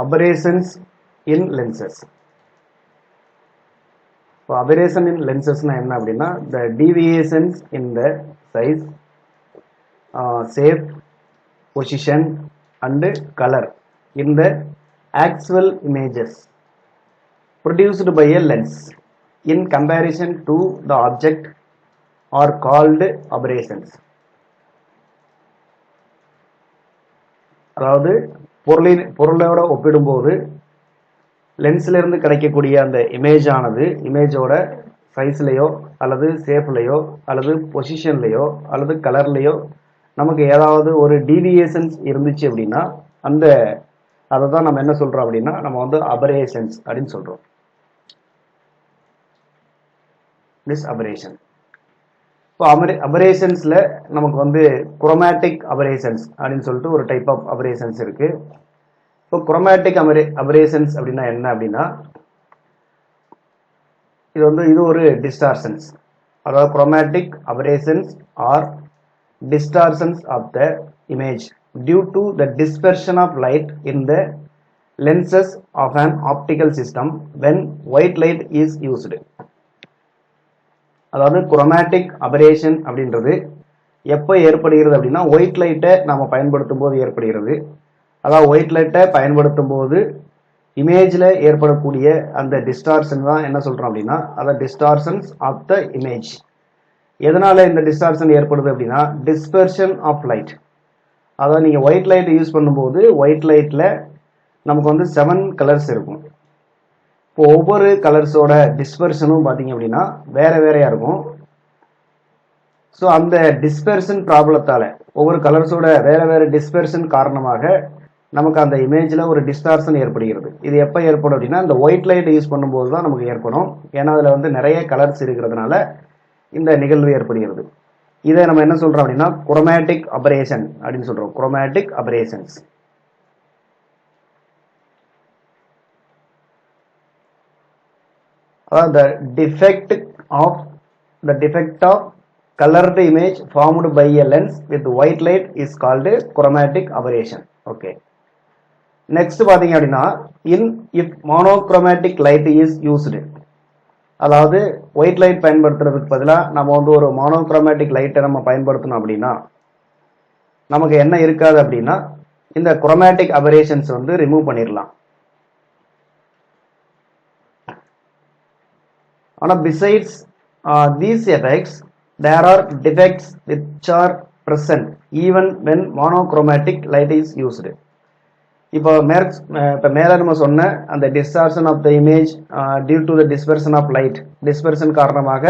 Aberrations in lenses. So aberration in lenses na enna appadina the deviations in the size, shape, position and color in the actual images produced by a lens in comparison to the object are called aberrations. அதாவது பொருளோட ஒப்பிடும்போது லென்ஸ்ல இருந்து கிடைக்கக்கூடிய அந்த இமேஜோட சைஸ்லயோ அல்லது ஷேப்லயோ அல்லது பொசிஷன்லயோ அல்லது கலர்லயோ நமக்கு ஏதாவது ஒரு டீவியேஷன்ஸ் இருந்துச்சு அப்படின்னா அதை தான் நம்ம என்ன சொல்றோம் அப்படின்னா நம்ம வந்து அபரேஷன்ஸ் அப்படின்னு சொல்றோம். This aberration. இப்போ அபரேஷன்ஸ்ல நமக்கு வந்து குரோமேட்டிக் அபரேஷன்ஸ் அப்படின்னு சொல்லிட்டு ஒரு டைப் ஆஃப் அபரேஷன்ஸ் இருக்கு. இப்போ குரோமேட்டிக் அபரேஷன்ஸ் அப்படின்னா என்ன அப்படின்னா இது ஒரு டிஸ்டார்ஷன்ஸ். அதாவது chromatic aberrations are distortions of the image due to the dispersion of light in the lenses of an optical system when white light is used. அதாவது chromatic aberration அப்படின்றது எப்போ ஏற்படுகிறது அப்படின்னா ஒயிட் லைட்டை நம்ம பயன்படுத்தும் போது ஏற்படுகிறது. அதாவது ஒயிட் லைட்டை பயன்படுத்தும் போது இமேஜில் ஏற்படக்கூடிய அந்த டிஸ்டார்ஷன் தான் என்ன சொல்கிறோம் அப்படின்னா அதை டிஸ்டார்ஷன்ஸ் ஆஃப் த இமேஜ். எதனால இந்த டிஸ்டார்ஷன் ஏற்படுது அப்படின்னா டிஸ்பெர்ஷன் ஆஃப் லைட். அதாவது நீங்கள் ஒயிட் லைட் யூஸ் பண்ணும்போது ஒயிட் லைட்டில் நமக்கு வந்து 7 கலர்ஸ் இருக்கும். இப்போ ஒவ்வொரு கலர்ஸோட டிஸ்பெர்ஷனும் பார்த்தீங்க அப்படின்னா வேறையா இருக்கும். ஸோ அந்த டிஸ்பெர்ஷன் ப்ராப்ளத்தால் ஒவ்வொரு கலர்ஸோட வேற டிஸ்பெர்ஷன் காரணமாக நமக்கு அந்த இமேஜில் ஒரு டிஸ்டார்ஷன் ஏற்படுகிறது. இது எப்போ ஏற்படும் அப்படின்னா இந்த ஒயிட் லைட் யூஸ் பண்ணும்போது தான் நமக்கு ஏற்படும். ஏன்னா அதில் வந்து நிறைய கலர்ஸ் இருக்கிறதுனால இந்த நிகழ்வு ஏற்படுகிறது. இதை நம்ம என்ன சொல்றோம் அப்படின்னா குரோமேட்டிக் அபரேஷன் அப்படின்னு சொல்றோம். Chromatic operations. அதாவது the defect of colored image formed by a lens with white light is called chromatic aberration. Okay. Next பாத்தீங்க அப்படின்னா if monochromatic light is used. அதாவது ஒயிட் லைட் பயன்படுத்துறதுக்கு பதிலாக நம்ம வந்து ஒரு மோனோக்ரோமேட்டிக் லைட்டை நம்ம பயன்படுத்தணும் அப்படின்னா நமக்கு என்ன இருக்காது அப்படின்னா இந்த குரோமேட்டிக் அபரேஷன்ஸ் வந்து ரிமூவ் பண்ணிடலாம். ஆனால் besides these effects there are defects which are present even when monochromatic light is used. இப்போ மேலே நம்ம சொன்ன அந்த distortion of the image due to the dispersion of light, dispersion காரணமாக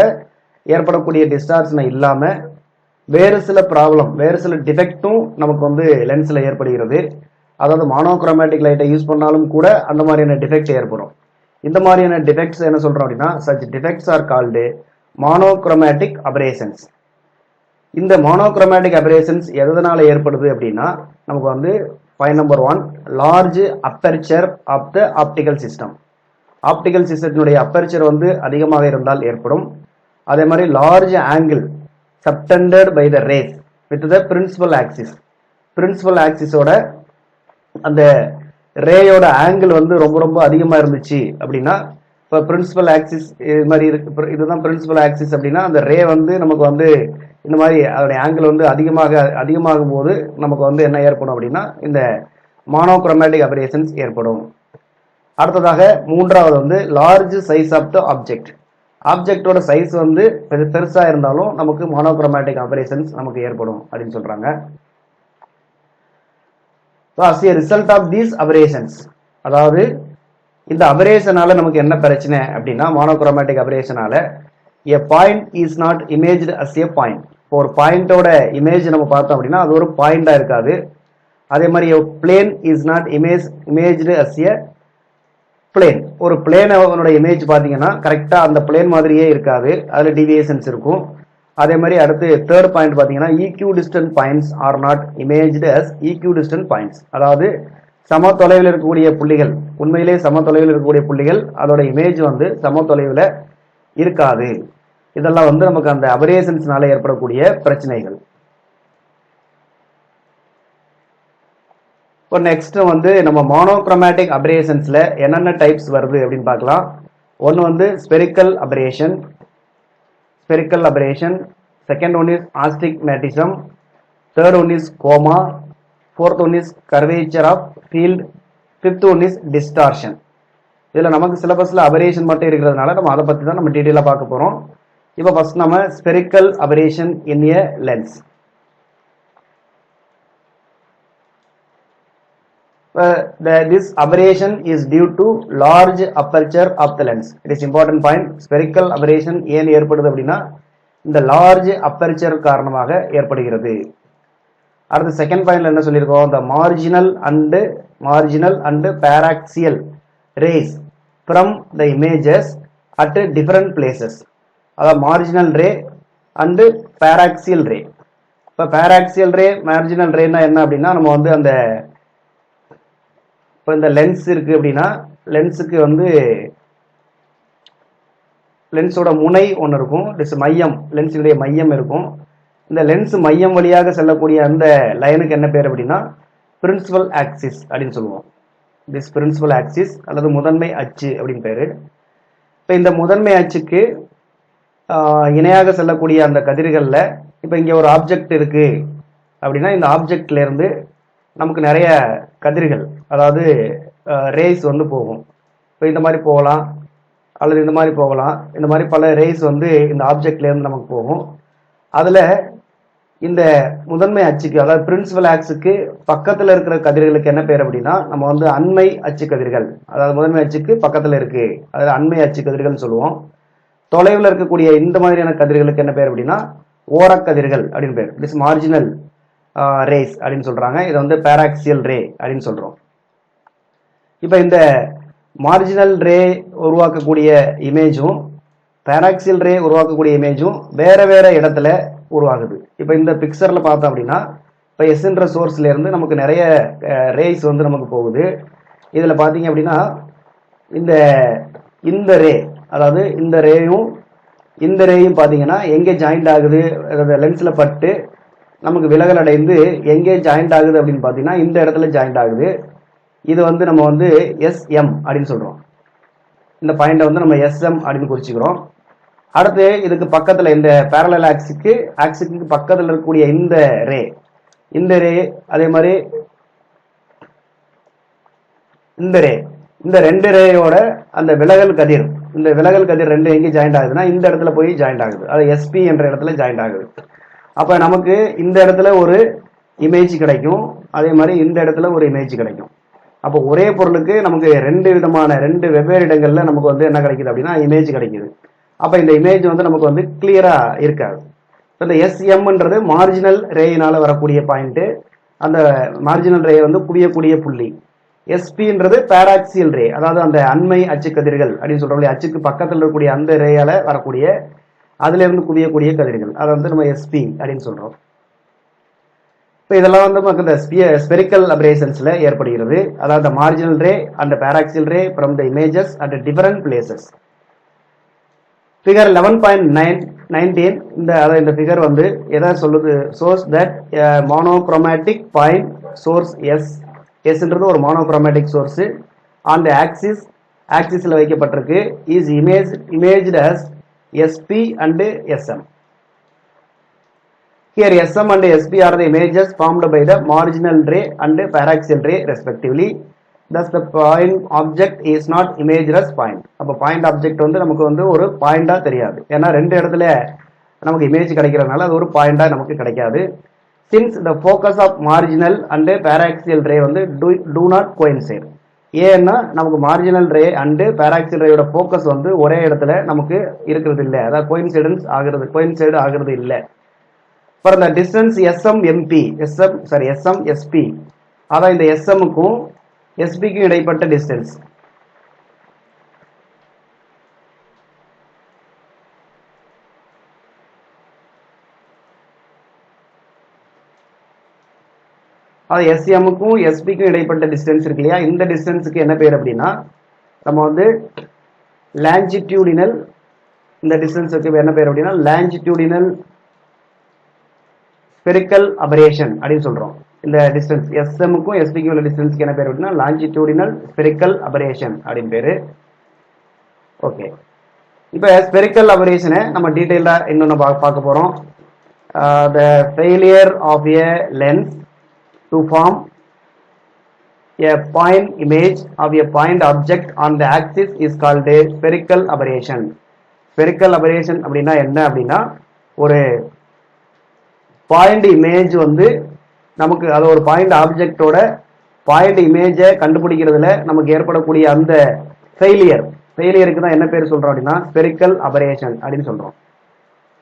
ஏற்படக்கூடிய டிஸ்டார்ஷனை இல்லாமல் வேறு சில டிஃபெக்டும் நமக்கு வந்து லென்ஸில் ஏற்படுகிறது. அதாவது மோனோக்ரோமேட்டிக் லைட்டை யூஸ் பண்ணாலும் கூட அந்த மாதிரியான டிஃபெக்ட் ஏற்படும். இந்த மாதிரியான டிஃபெக்ட்ஸ் என்ன சொல்கிறோம் அப்படின்னா such defects are called monochromatic operations. இந்த மோனோக்ரோமேட்டிக் அபரேஷன்ஸ் எதனால ஏற்படுது அப்படின்னா நமக்கு வந்து Point number 1, large aperture of the optical system. Optical சிஸ்டத்தினுடைய அப்பர்ச்சர் வந்து அதிகமாக இருந்தால் ஏற்படும். அதே மாதிரி large angle subtended by the rays with the principal axis. Principal ஆக்சிஸோட அந்த ரேயோட ஆங்கிள் வந்து ரொம்ப அதிகமாக இருந்துச்சு அப்படின்னா இப்போ பிரின்சிபல் ஆக்சிஸ் இது மாதிரி இதுதான் பிரின்சிபல் ஆக்சிஸ் அப்படின்னா அந்த ரே வந்து நமக்கு வந்து இந்த மாதிரி அதோடைய ஆங்கிள் வந்து அதிகமாகும் போது நமக்கு வந்து என்ன ஏற்படும் அப்படின்னா இந்த மோனோக்ரோமேட்டிக் அபரேஷன்ஸ் ஏற்படும். அடுத்ததாக மூன்றாவது வந்து லார்ஜ் சைஸ் ஆஃப் த ஆப்ஜெக்டோட சைஸ் வந்து பெருசா இருந்தாலும் நமக்கு மோனோக்ரோமேட்டிக் அபரேஷன்ஸ் நமக்கு ஏற்படும் அப்படின்னு சொல்றாங்க. as a result of these aberrations, அதாவது இந்த அபரேஷனால நமக்கு என்ன பிரச்சனை அப்படின்னா monochromatic அபரேஷனால a point is not imaged as a point. ஒரு பாயிண்டோட இமேஜ் நம்ம பார்த்தோம் அப்படின்னா அது ஒரு பாயிண்டா இருக்காது. அதே மாதிரி plane is not imaged as a plane. ஒரு பிளேனோட இமேஜ் பார்த்தீங்கன்னா கரெக்டா அந்த பிளேன் மாதிரியே இருக்காது, அதுல டிவியேஷன்ஸ் இருக்கும். அதே மாதிரி அடுத்து தேர்ட் பாயிண்ட் பார்த்தீங்கன்னா equidistant points are not imaged as equidistant points. அதாவது சம தொலைவில் இருக்கக்கூடிய புள்ளிகள், உண்மையிலே சம தொலைவில் இருக்கக்கூடிய புள்ளிகள் அதோட இமேஜ் வந்து சம தொலைவில் இருக்காது. இதெல்லாம் வந்து நமக்கு அந்த அபரேஷன்ஸ்னால ஏற்படக்கூடிய பிரச்சனைகள். இப்போ நெக்ஸ்ட் வந்து நம்ம மோனோக்ரோமேட்டிக் அபரேஷன்ஸ்ல என்னென்ன டைப்ஸ் வருது அப்படின்னு பார்க்கலாம். ஒன்று வந்து spherical aberration, second one is astigmatism, third one is coma, fourth one is curvature of field, fifth one is distortion. இதில் நமக்கு சிலபஸில் அபரேஷன் மட்டும் இருக்கிறதுனால நம்ம அதை பற்றி தான் நம்ம டீட்டெயிலாக பார்க்க போகிறோம். இப்போ ஃபர்ஸ்ட் நம்ம spherical aberration in a lens. This aberration is due to large aperture of the lens. It is important point. Spherical aberration ஏன் ஏற்படுது அப்படின்னா இந்த large aperture காரணமாக ஏற்படுகிறது. அடுத்த செகண்ட் பாயிண்ட்ல என்ன சொல்லியிருக்கோம், the marginal and paraxial rays from the images at different places. அதாவது marginal ray and paraxial ray. இப்போ paraxial ray, marginal rayனா என்ன அப்படின்னா நம்ம வந்து அந்த இப்போ இந்த லென்ஸ் இருக்கு அப்படின்னா லென்ஸுக்கு வந்து லென்ஸோட முனை ஒன்று இருக்கும், மையம், லென்ஸுடைய மையம் இருக்கும். இந்த லென்ஸ் மையம் வழியாக செல்லக்கூடிய அந்த லைனுக்கு என்ன பேர் அப்படின்னா பிரின்சிபல் ஆக்சிஸ் அப்படின்னு சொல்லுவோம். திஸ் பிரின்சிபல் ஆக்சிஸ் அல்லது முதன்மை அச்சு அப்படின்னு பேரு. இப்போ இந்த முதன்மை அச்சுக்கு இணையாக செல்லக்கூடிய அந்த கதிர்களில் இப்போ இங்கே ஒரு ஆப்ஜெக்ட் இருக்கு அப்படின்னா இந்த ஆப்ஜெக்ட்ல இருந்து நமக்கு நிறைய கதிர்கள், அதாவது ரேஸ் வந்து போகும். இப்போ இந்த மாதிரி போகலாம் அல்லது இந்த மாதிரி போகலாம். இந்த மாதிரி பல ரேஸ் வந்து இந்த ஆப்ஜெக்ட்லேருந்து நமக்கு போகும். அதில் இந்த முதன்மை அச்சுக்கு, அதாவது பிரின்சிபல் ஆக்ஸுக்கு பக்கத்தில் இருக்கிற கதிர்களுக்கு என்ன பேர் அப்படின்னா நம்ம வந்து அண்மை அச்சு கதிர்கள், அதாவது முதன்மை அச்சுக்கு பக்கத்தில் இருக்கு, அதில் அண்மை அச்சு கதிர்கள் சொல்லுவோம். தொலைவில் இருக்கக்கூடிய இந்த மாதிரியான கதிர்களுக்கு என்ன பேர் அப்படின்னா ஓரக்கதிர்கள் அப்படின்னு பேர். திஸ் மார்ஜினல் ரேஸ் அப்படின்னு சொல்றாங்க. இதை வந்து பேராக்சியல் ரே அப்படின்னு சொல்றோம். இப்போ இந்த மார்ஜினல் ரே உருவாக்கக்கூடிய இமேஜும் பேராக்சியல் ரே உருவாக்கக்கூடிய இமேஜும் வேற வேற இடத்துல உருவாகுது. இப்போ இந்த பிக்சர்ல பார்த்தோம் அப்படின்னா இப்போ எஸ்ன்ற சோர்ஸ்ல இருந்து நமக்கு நிறைய ரேஸ் வந்து நமக்கு போகுது. இதுல பாத்தீங்க அப்படின்னா இந்த ரே, அதாவது இந்த ரேயும் பாத்தீங்கன்னா எங்கே ஜாயிண்ட் ஆகுது, லென்ஸ்ல பட்டு நமக்கு விலகல் அடைந்து எங்கே ஜாயிண்ட் ஆகுது அப்படின்னு பார்த்தீங்கன்னா இந்த இடத்துல ஜாயிண்ட் ஆகுது. இது வந்து நம்ம வந்து எஸ்எம் அப்படின்னு சொல்றோம். இந்த பாயிண்டை வந்து நம்ம எஸ்எம் அப்படின்னு குறிச்சுக்கிறோம். அடுத்து இதுக்கு பக்கத்தில் இந்த பேரலல் ஆக்சிக்கு பக்கத்தில் இருக்கக்கூடிய இந்த ரே அதே மாதிரி இந்த ரெண்டு ரேயோட அந்த விலகல் கதிர் ரெண்டு எங்கே ஜாயிண்ட் ஆகுதுன்னா இந்த இடத்துல போய் ஜாயிண்ட் ஆகுது, அது எஸ்பி என்ற இடத்துல ஜாயிண்ட் ஆகுது. அப்ப நமக்கு இந்த இடத்துல ஒரு இமேஜ் கிடைக்கும், அதே மாதிரி இந்த இடத்துல ஒரு இமேஜ் கிடைக்கும். அப்போ ஒரே பொருளுக்கு நமக்கு ரெண்டு வெவ்வேறு இடங்கள்ல நமக்கு வந்து என்ன கிடைக்குது அப்படின்னா இமேஜ் கிடைக்குது. அப்ப இந்த இமேஜ் வந்து நமக்கு வந்து கிளியரா இருக்காது. இந்த எஸ்எம்ன்றது மார்ஜினல் ரேயினால வரக்கூடிய பாயிண்ட், அந்த மார்ஜினல் ரே வந்து குவியக்கூடிய புள்ளி. எஸ்பின்றது பேராக்சியல் ரே, அதாவது அந்த அண்மை அச்சு கதிர்கள் அப்படின்னு சொல்றோம், அச்சுக்கு பக்கத்தில் இருக்கக்கூடிய அந்த ரேயால வரக்கூடிய அதுல இருந்து குவியக்கூடிய கதிர்கள், அதை வந்து நம்ம எஸ்பி அப்படின்னு சொல்றோம். இப்போ இதெல்லாம் வந்து நமக்கு இந்த ஸ்பெரிக்கல் அபரேஷன்ஸ்ல ஏற்படுகிறது. அதாவது marginal ray and paraxial ray from the images at different places. Figure 11.19 இந்த ஃபிகர் வந்து எதை சொல்லுது, source that monochromatic point source எஸ்ன்றது ஒரு மோனோக்ரோமேட்டிக் சோர்ஸ் ஆன் த ஆக்சிஸ்ல வைக்கப்பட்டிருக்கு. Is imaged as SP and SM. Here SM and SP are the images formed by the marginal ray and paraxial ray respectively. Thus the point object is not imaged as point. அப்ப point object வந்து நமக்கு வந்து ஒரு பாயிண்டா தெரியாது, ஏன்னா ரெண்டு இடத்துல நமக்கு இமேஜ் கிடைக்கிறதுனால அது ஒரு பாயிண்டா நமக்கு கிடைக்காது. Since the focus of marginal and paraxial ray வந்து do not coincide. ஏன்னா நமக்கு மார்ஜினல் ரே அண்டு பேராக்சியல் ரேயோட ஃபோக்கஸ் வந்து ஒரே இடத்துல நமக்கு இருக்கிறது இல்லை, அதாவது கோயின்சைடு ஆகிறது இல்லை. ஃபார் இந்த டிஸ்டன்ஸ் எஸ்எம்/எஸ்பி, அதான் இந்த எஸ்எம்முக்கும் எஸ்பிக்கும் இடைப்பட்ட டிஸ்டன்ஸ். அது எஸ்எம்முக்கும் எஸ்பிக்கும் இடைப்பட்ட டிஸ்டன்ஸ் இருக்கு இல்லையா, இந்த டிஸ்டன்ஸுக்கு என்ன பேர் அப்படின்னா நம்ம வந்து லாஞ்சிடியூடினல், இந்த டிஸ்டன்ஸுக்கு என்ன பேர் அப்படின்னா லாஞ்சிடியூடினல் ஸ்பெரிக்கல் அபரேஷன் அப்படின்னு சொல்றோம். இந்த டிஸ்டன்ஸ் எஸ்எம்முக்கும் எஸ்பிக்கும் உள்ள டிஸ்டன்ஸ்க்கு என்ன பேர் அப்படின்னா லாஞ்சிடியூடினல் ஸ்பெரிக்கல் அபரேஷன் அப்படின்னு பேரு. ஓகே, இப்போ ஸ்பெரிக்கல் அபரேஷனை நம்ம டீட்டெயிலாக இன்னொன்று பார்க்க போகிறோம். The failure of a lens to form a point image of a point object on the axis is called a spherical aberration. Spherical aberration அப்படின்னா என்ன அப்படின்னா ஒரு பாயிண்ட் இமேஜ் வந்து நமக்கு அது ஒரு பாயிண்ட் ஆப்ஜெக்டோட பாயிண்ட் இமேஜை கண்டுபிடிக்கிறதுல நமக்கு ஏற்படக்கூடிய அந்த ஃபெயிலியருக்கு தான் என்ன பேர் சொல்றோம் அப்படின்னா ஸ்பெரிக்கல் அபரேஷன் அப்படின்னு சொல்றோம்.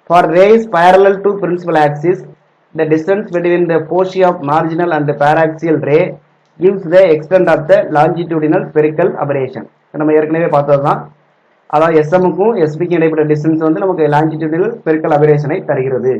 For rays parallel to principal axis, the distance between the foci of marginal and the paraxial ray gives the extent of the longitudinal spherical aberration. நம்ம ஏற்கனவே பார்த்தது தான். அதாவது எஸ்எம்முக்கும் எஸ்பிக்கும் இடைப்பட்ட டிஸ்டன்ஸ் வந்து நமக்கு லாஞ்சிடியூடினல் ஸ்பெரிக்கல் அபரேஷனை தருகிறது.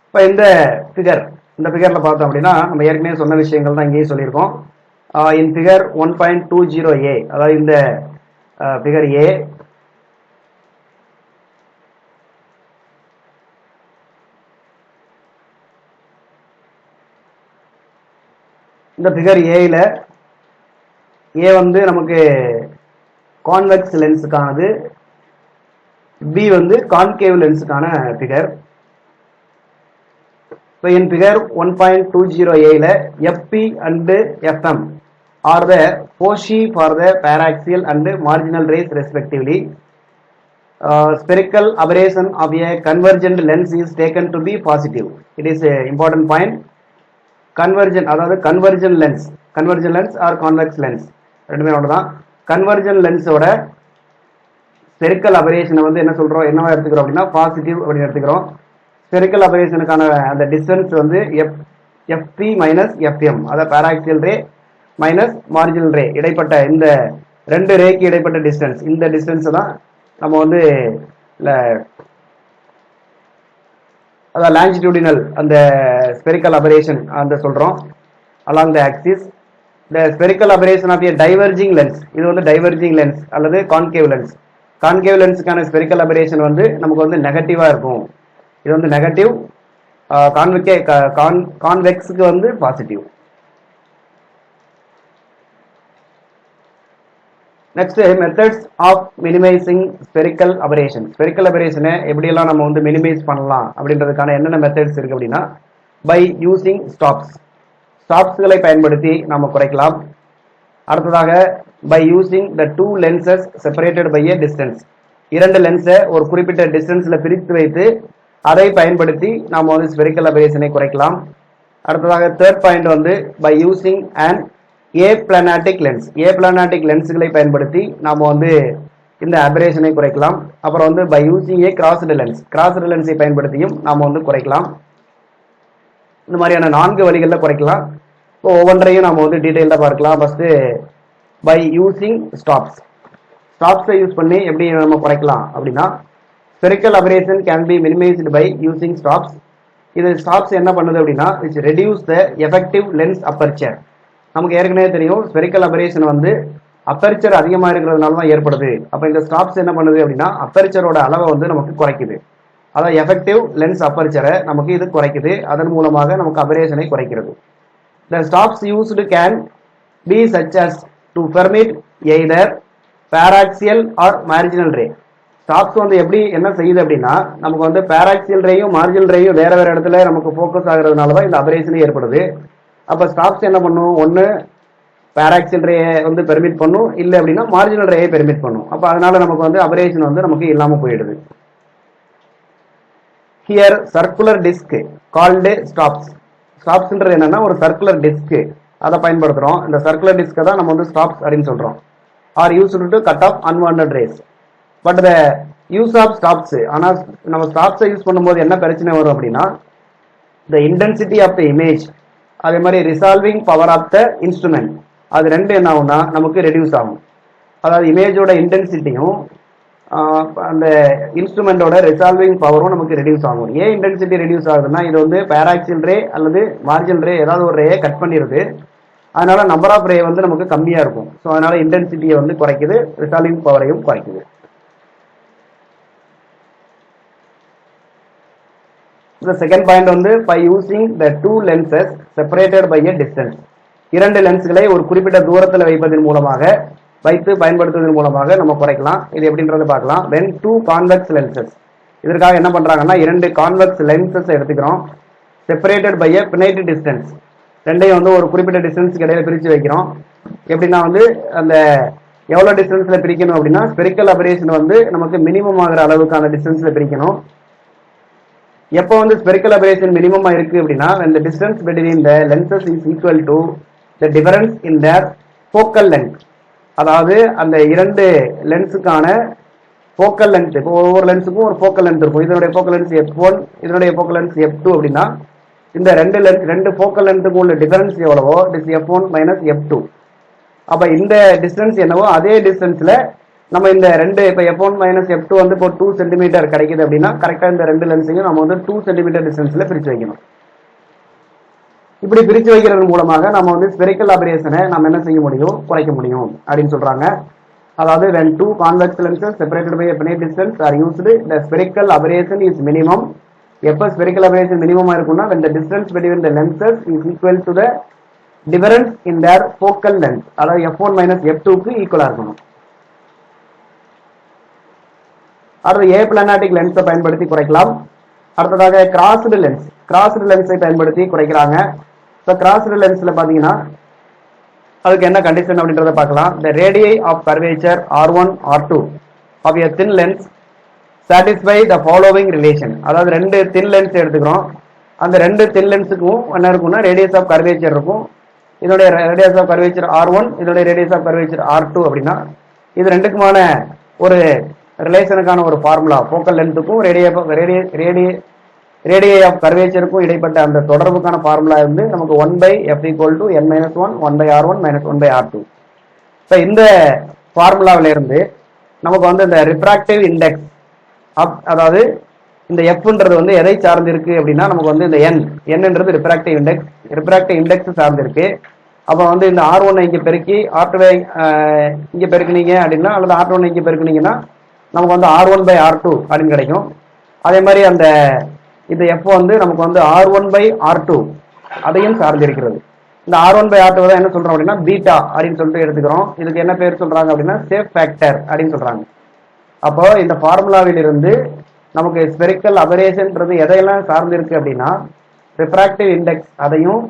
இப்போ இந்த ஃபிகரில் பார்த்தோம் அப்படின்னா நம்ம ஏற்கனவே சொன்ன விஷயங்கள் தான் இங்கேயும் சொல்லியிருக்கோம். இன் ஃபிகர் 1.20a, அதாவது இந்த ஃபிகர் ஏ, இந்த ஃபிகர் ஏல ஏ வந்து நமக்கு கான்வெக்ஸ் லென்ஸுக்கானது, பி வந்து கான்கேவ் லென்ஸுக்கான figure. So in figure 1.20a la FP and FM are the foci for the paraxial and marginal rays respectively. Spherical aberration of a convergent lens is taken to be positive. It is a important point. Convergent lens or convex lens ரெண்டுமே ஒன்றுதான். Convergent லென்ஸோட spherical அபரேஷனை வந்து என்னவா எடுத்துக்கிறோம் அப்படின்னா positive அப்படின்னு எடுத்துக்கிறோம். Spherical அபரேஷனுக்கான அந்த distance வந்து எஃப்பி மைனஸ் எஃப்எம், அதாவது பாராக்சியல் ரே மைனஸ் மார்ஜினல் ரே இடைப்பட்ட இந்த ரெண்டு ரேக்கு இடைப்பட்ட டிஸ்டன்ஸ், இந்த டிஸ்டன்ஸை தான் நம்ம வந்து அதாவது லாஞ்சிடியூடினல் அந்த ஸ்பெரிக்கல் அபரேஷன் அந்த சொல்றோம் along the axis. The spherical aberration of a diverging lens, இது வந்து டைவர்ஜிங் லென்ஸ் அல்லது கான்கேவ் லென்ஸ். கான்கேவ் லென்ஸுக்கான ஸ்பெரிக்கல் அபரேஷன் வந்து நமக்கு வந்து நெகட்டிவா இருக்கும். இது வந்து நெகட்டிவ், கான்வெக்ஸுக்கு வந்து positive. Next methods of minimizing spherical aberration. Spherical அபரேஷனை எப்படியெல்லாம் நம்ம வந்து மினிமைஸ் பண்ணலாம் அப்படின்றதுக்கான என்னென்ன மெத்தட்ஸ் இருக்கு அப்படின்னா பை யூசிங் ஸ்டாப்ஸ்களை பயன்படுத்தி நம்ம குறைக்கலாம். அடுத்ததாக by using the two lenses separated by a distance, இரண்டு லென்ஸை ஒரு குறிப்பிட்ட டிஸ்டன்ஸ்ல பிரித்து வைத்து அதை பயன்படுத்தி நாம் வந்து ஸ்பெரிக்கல் அபரேஷனை குறைக்கலாம். அடுத்ததாக தேர்ட் பாயிண்ட் வந்து பை யூசிங் அண்ட் ஏப்ளானாட்டிக் லென்ஸ்களை பயன்படுத்தி நாம் வந்து இந்த அபரேஷனை குறைக்கலாம். அப்புறம் வந்து பை யூசிங் ஏ கிராஸ்டு லென்ஸை பயன்படுத்தியும் நாம் வந்து குறைக்கலாம். இந்த மாதிரியான 4 வழிகளில் குறைக்கலாம். இப்போ ஒவ்வொன்றையும் நாம் வந்து டீட்டெயிலாக பார்க்கலாம். ஃபர்ஸ்ட் பை யூசிங் ஸ்டாப்ஸை யூஸ் பண்ணி எப்படி நம்ம குறைக்கலாம் அப்படின்னா spherical aberration can be minimized by using stops. இது ஸ்டாப்ஸ் என்ன பண்ணுது அப்படின்னா it's reduce the effective lens aperture. நமக்கு ஏற்கனவே தெரியும் ஸ்பெரிக்கல் அபரேஷன் வந்து அப்பர்ச்சர் அதிகமாக இருக்கிறதுனால தான் ஏற்படுது. அப்போ இந்த ஸ்டாப்ஸ் என்ன பண்ணுது அப்படின்னா அப்பர்ச்சரோட அளவை வந்து நமக்கு குறைக்குது. அதாவது எஃபெக்டிவ் லென்ஸ் அப்பர்ச்சரை நமக்கு இது குறைக்குது. அதன் மூலமாக நமக்கு அபரேஷனை குறைக்கிறது. The stops used can be such as to permit either paraxial or marginal ray. Stops வந்து எப்படி என்ன செய்யுது அப்படின்னா நமக்கு வந்து பாராக்சியல் ரேயும் மார்ஜினல் ரேயும் வேற இடத்துல நமக்கு ஃபோக்கஸ் ஆகுறதுனால தான் இந்த அபரேஷனே ஏற்படுது. அப்போ ஸ்டாப்ஸ் என்ன பண்ணும், ஒன்று பாராக்சியல் ரேயை வந்து பெர்மிட் பண்ணும், இல்லை அப்படின்னா மார்ஜினல் ரேயை பெர்மிட் பண்ணும். அப்போ அதனால நமக்கு வந்து அபரேஷன் வந்து நமக்கு இல்லாமல் போயிடுது. ஹியர் சர்க்குலர் டிஸ்க் கால்டு ஸ்டாப்ஸ்ன்றது என்னன்னா ஒரு சர்க்குலர் டிஸ்க், அதை பயன்படுத்துறோம். இந்த சர்க்குலர் டிஸ்கை தான் நம்ம வந்து ஸ்டாப்ஸ் அப்படின்னு சொல்றோம். Or used to cut off unwanted rays. But the use of stops, ஆனால் நம்ம ஸ்டாப்ஸை யூஸ் பண்ணும்போது என்ன பிரச்சனை வரும் அப்படின்னா the intensity of the image, அதே மாதிரி resolving power of the instrument, அது ரெண்டு என்ன ஆகும்னா நமக்கு ரெடியூஸ் ஆகும். அதாவது இமேஜோட இன்டென்சிட்டியும் அந்த இன்ஸ்ட்ருமெண்டோட ரிசால்விங் பவரும் நமக்கு ரெடியூஸ் ஆகும். ஏன் இன்டென்சிட்டி ரெடியூஸ் ஆகுதுன்னா இது வந்து பேராக்சில் ரே அல்லது மார்ஜின் ரே ஏதாவது ஒரு ரேயை கட் பண்ணிடுது. அதனால நம்பர் ஆஃப் ரே வந்து நமக்கு கம்மியா இருக்கும். ஸோ அதனால இன்டென்சிட்டியை வந்து குறைக்குது, ரிசால்விங் பவரையும் குறைக்குது. The second point வந்து by using the two lenses separated by a distance. இரண்டு லென்ஸ்களை ஒரு குறிப்பிட்ட தூரத்தில் வைப்பதன் மூலமாக வைத்து பயன்படுத்துவதன் மூலமாக நம்ம குறைக்கலாம். இது எப்படின்றத பார்க்கலாம். when two convex lenses, இதற்காக என்ன பண்றாங்கன்னா இரண்டு கான்வெக்ஸ் லென்சஸ் எடுத்துக்கிறோம். separated by a finite distance, ரெண்டையும் வந்து ஒரு குறிப்பிட்ட டிஸ்டன்ஸ்க்கு இடையில பிரித்து வைக்கிறோம். எப்படின்னா வந்து அந்த எவ்வளோ டிஸ்டன்ஸ்ல பிரிக்கணும் அப்படின்னா ஸ்பெரிக்கல் அபரேஷன் வந்து நமக்கு மினிமம் ஆகிற அளவுக்கான டிஸ்டன்ஸ்ல பிரிக்கணும். எப்போ வந்து ஸ்பெரிக்கல் அபரேஷன் மினிமமா இருக்கு அப்படின்னா when the distance between the lenses is equal to the difference in their focal length, அதாவது அந்த இரண்டு லென்ஸுக்கான ஃபோக்கல் லென்த், இப்போ ஒவ்வொரு லென்ஸுக்கும் ஒரு ஃபோக்கல் லென்த் இருக்கும். இதனுடைய ஃபோக்கல் லென்ஸ் f1, இதனுடைய ஃபோக்கல் லென்ஸ் f2 அப்படின்னா இந்த ரெண்டு ஃபோக்கல் லென்த்துக்கும் உள்ள டிஃபரன்ஸ் எவ்வளவோ it is f1 minus f2. அப்போ இந்த டிஸ்டன்ஸ் என்னவோ அதே டிஸ்டன்ஸ்ல நம்ம இந்த ரெண்டு இப்போ f1 மைனஸ் f2 வந்து இப்போ 2 சென்டிமீட்டர் கிடைக்குது அப்படின்னா கரெக்டாக இந்த ரெண்டு லென்ஸையும் நம்ம வந்து 2 சென்டிமீட்டர் டிஸ்டன்ஸ்ல பிரித்து வைக்கணும். இப்படி பிரித்து வைக்கிறது மூலமாக நம்ம வந்து ஸ்பெரிக்கல் அபரேஷனை நம்ம என்ன செய்ய முடியும், குறைக்க முடியும் அப்படின்னு சொல்றாங்க. அதாவது when two convex lenses separated by a finite distance are used, the spherical aberration is minimum. எப்போ ஸ்பெரிக்கல் அபரேஷன் மினிமமா இருக்கும்னா when the distance between the lenses is equal to the difference in their focal length, அதாவது f1 minus f2க்கு ஈக்குவலா இருக்கணும். அடுத்து ஏ பிளானாட்டிக் லென்ஸை பயன்படுத்தி குறைக்கலாம். அடுத்ததாக crossed லென்ஸை பயன்படுத்தி குறைக்கிறாங்க. ஸோ கிராஸ்டு லென்ஸ்ல பாத்தீங்கன்னா அதுக்கு என்ன கண்டிஷன் அப்படின்றத பார்க்கலாம். the radii of curvature r1 r2 of a thin lens satisfy the following relation. அதாவது ரெண்டு தின் லென்ஸ் எடுத்துக்கிறோம். அந்த ரெண்டு தின் லென்ஸுக்கும் என்ன இருக்கும்னா ரேடியஸ் ஆஃப் கர்வேச்சர் இருக்கும். இதனுடைய ரேடியஸ் ஆஃப் கர்வேச்சர் r1, இதனுடைய ரேடியஸ் ஆஃப் கர்வேச்சர் r2 அப்படின்னா இது ரெண்டுக்குமான ஒரு ரிலேஷனுக்கான ஒரு ஃபார்முலா ஃபோக்கல் லென்த்துக்கும் ரேடியை ஆஃப் கர்வேச்சருக்கும் இடைப்பட்ட அந்த தொடர்புக்கான ஃபார்முலா வந்து நமக்கு 1/f = n-1 1/r1 - 1/r2. So இந்த ஃபார்முலாவில இருந்து நமக்கு வந்து இந்த ரிஃப்ராக்டிவ் இண்டெக்ஸ் அதாவது இந்த எஃப்ன்றது வந்து எதை சார்ந்து இருக்கு அப்படின்னா நமக்கு வந்து இந்த என்னன்றது ரிஃப்ராக்டிவ் இண்டெக்ஸ் சார்ந்து இருக்கு. அப்போ வந்து இந்த r1 இங்கே பெருக்கி r2 இங்கே பெருக்குனீங்க அப்படின்னா அல்லது r1 இங்கே பெருக்குனீங்கன்னா நமக்கு வந்து r1/r2 அப்படின்னு கிடைக்கும். அதே மாதிரி அந்த இந்த f வந்து நமக்கு வந்து r1/r2 அதையும் சார்ந்திருக்கிறது. இந்த r1/r2 தான் என்ன சொல்றோம் அப்படின்னா பீட்டா அப்படின்னு சொல்லிட்டு எடுத்துக்கிறோம். இதுக்கு என்ன பேர் சொல்றாங்க அப்படின்னா சேஃப் ஃபேக்டர் அப்படின்னு சொல்றாங்க. அப்போ இந்த ஃபார்முலாவில் இருந்து நமக்கு ஸ்பெரிக்கல் அபரேஷன்ன்றது எதையெல்லாம் சார்ந்திருக்கு அப்படின்னா ரிஃப்ராக்டிவ் இண்டெக்ஸ் அதையும்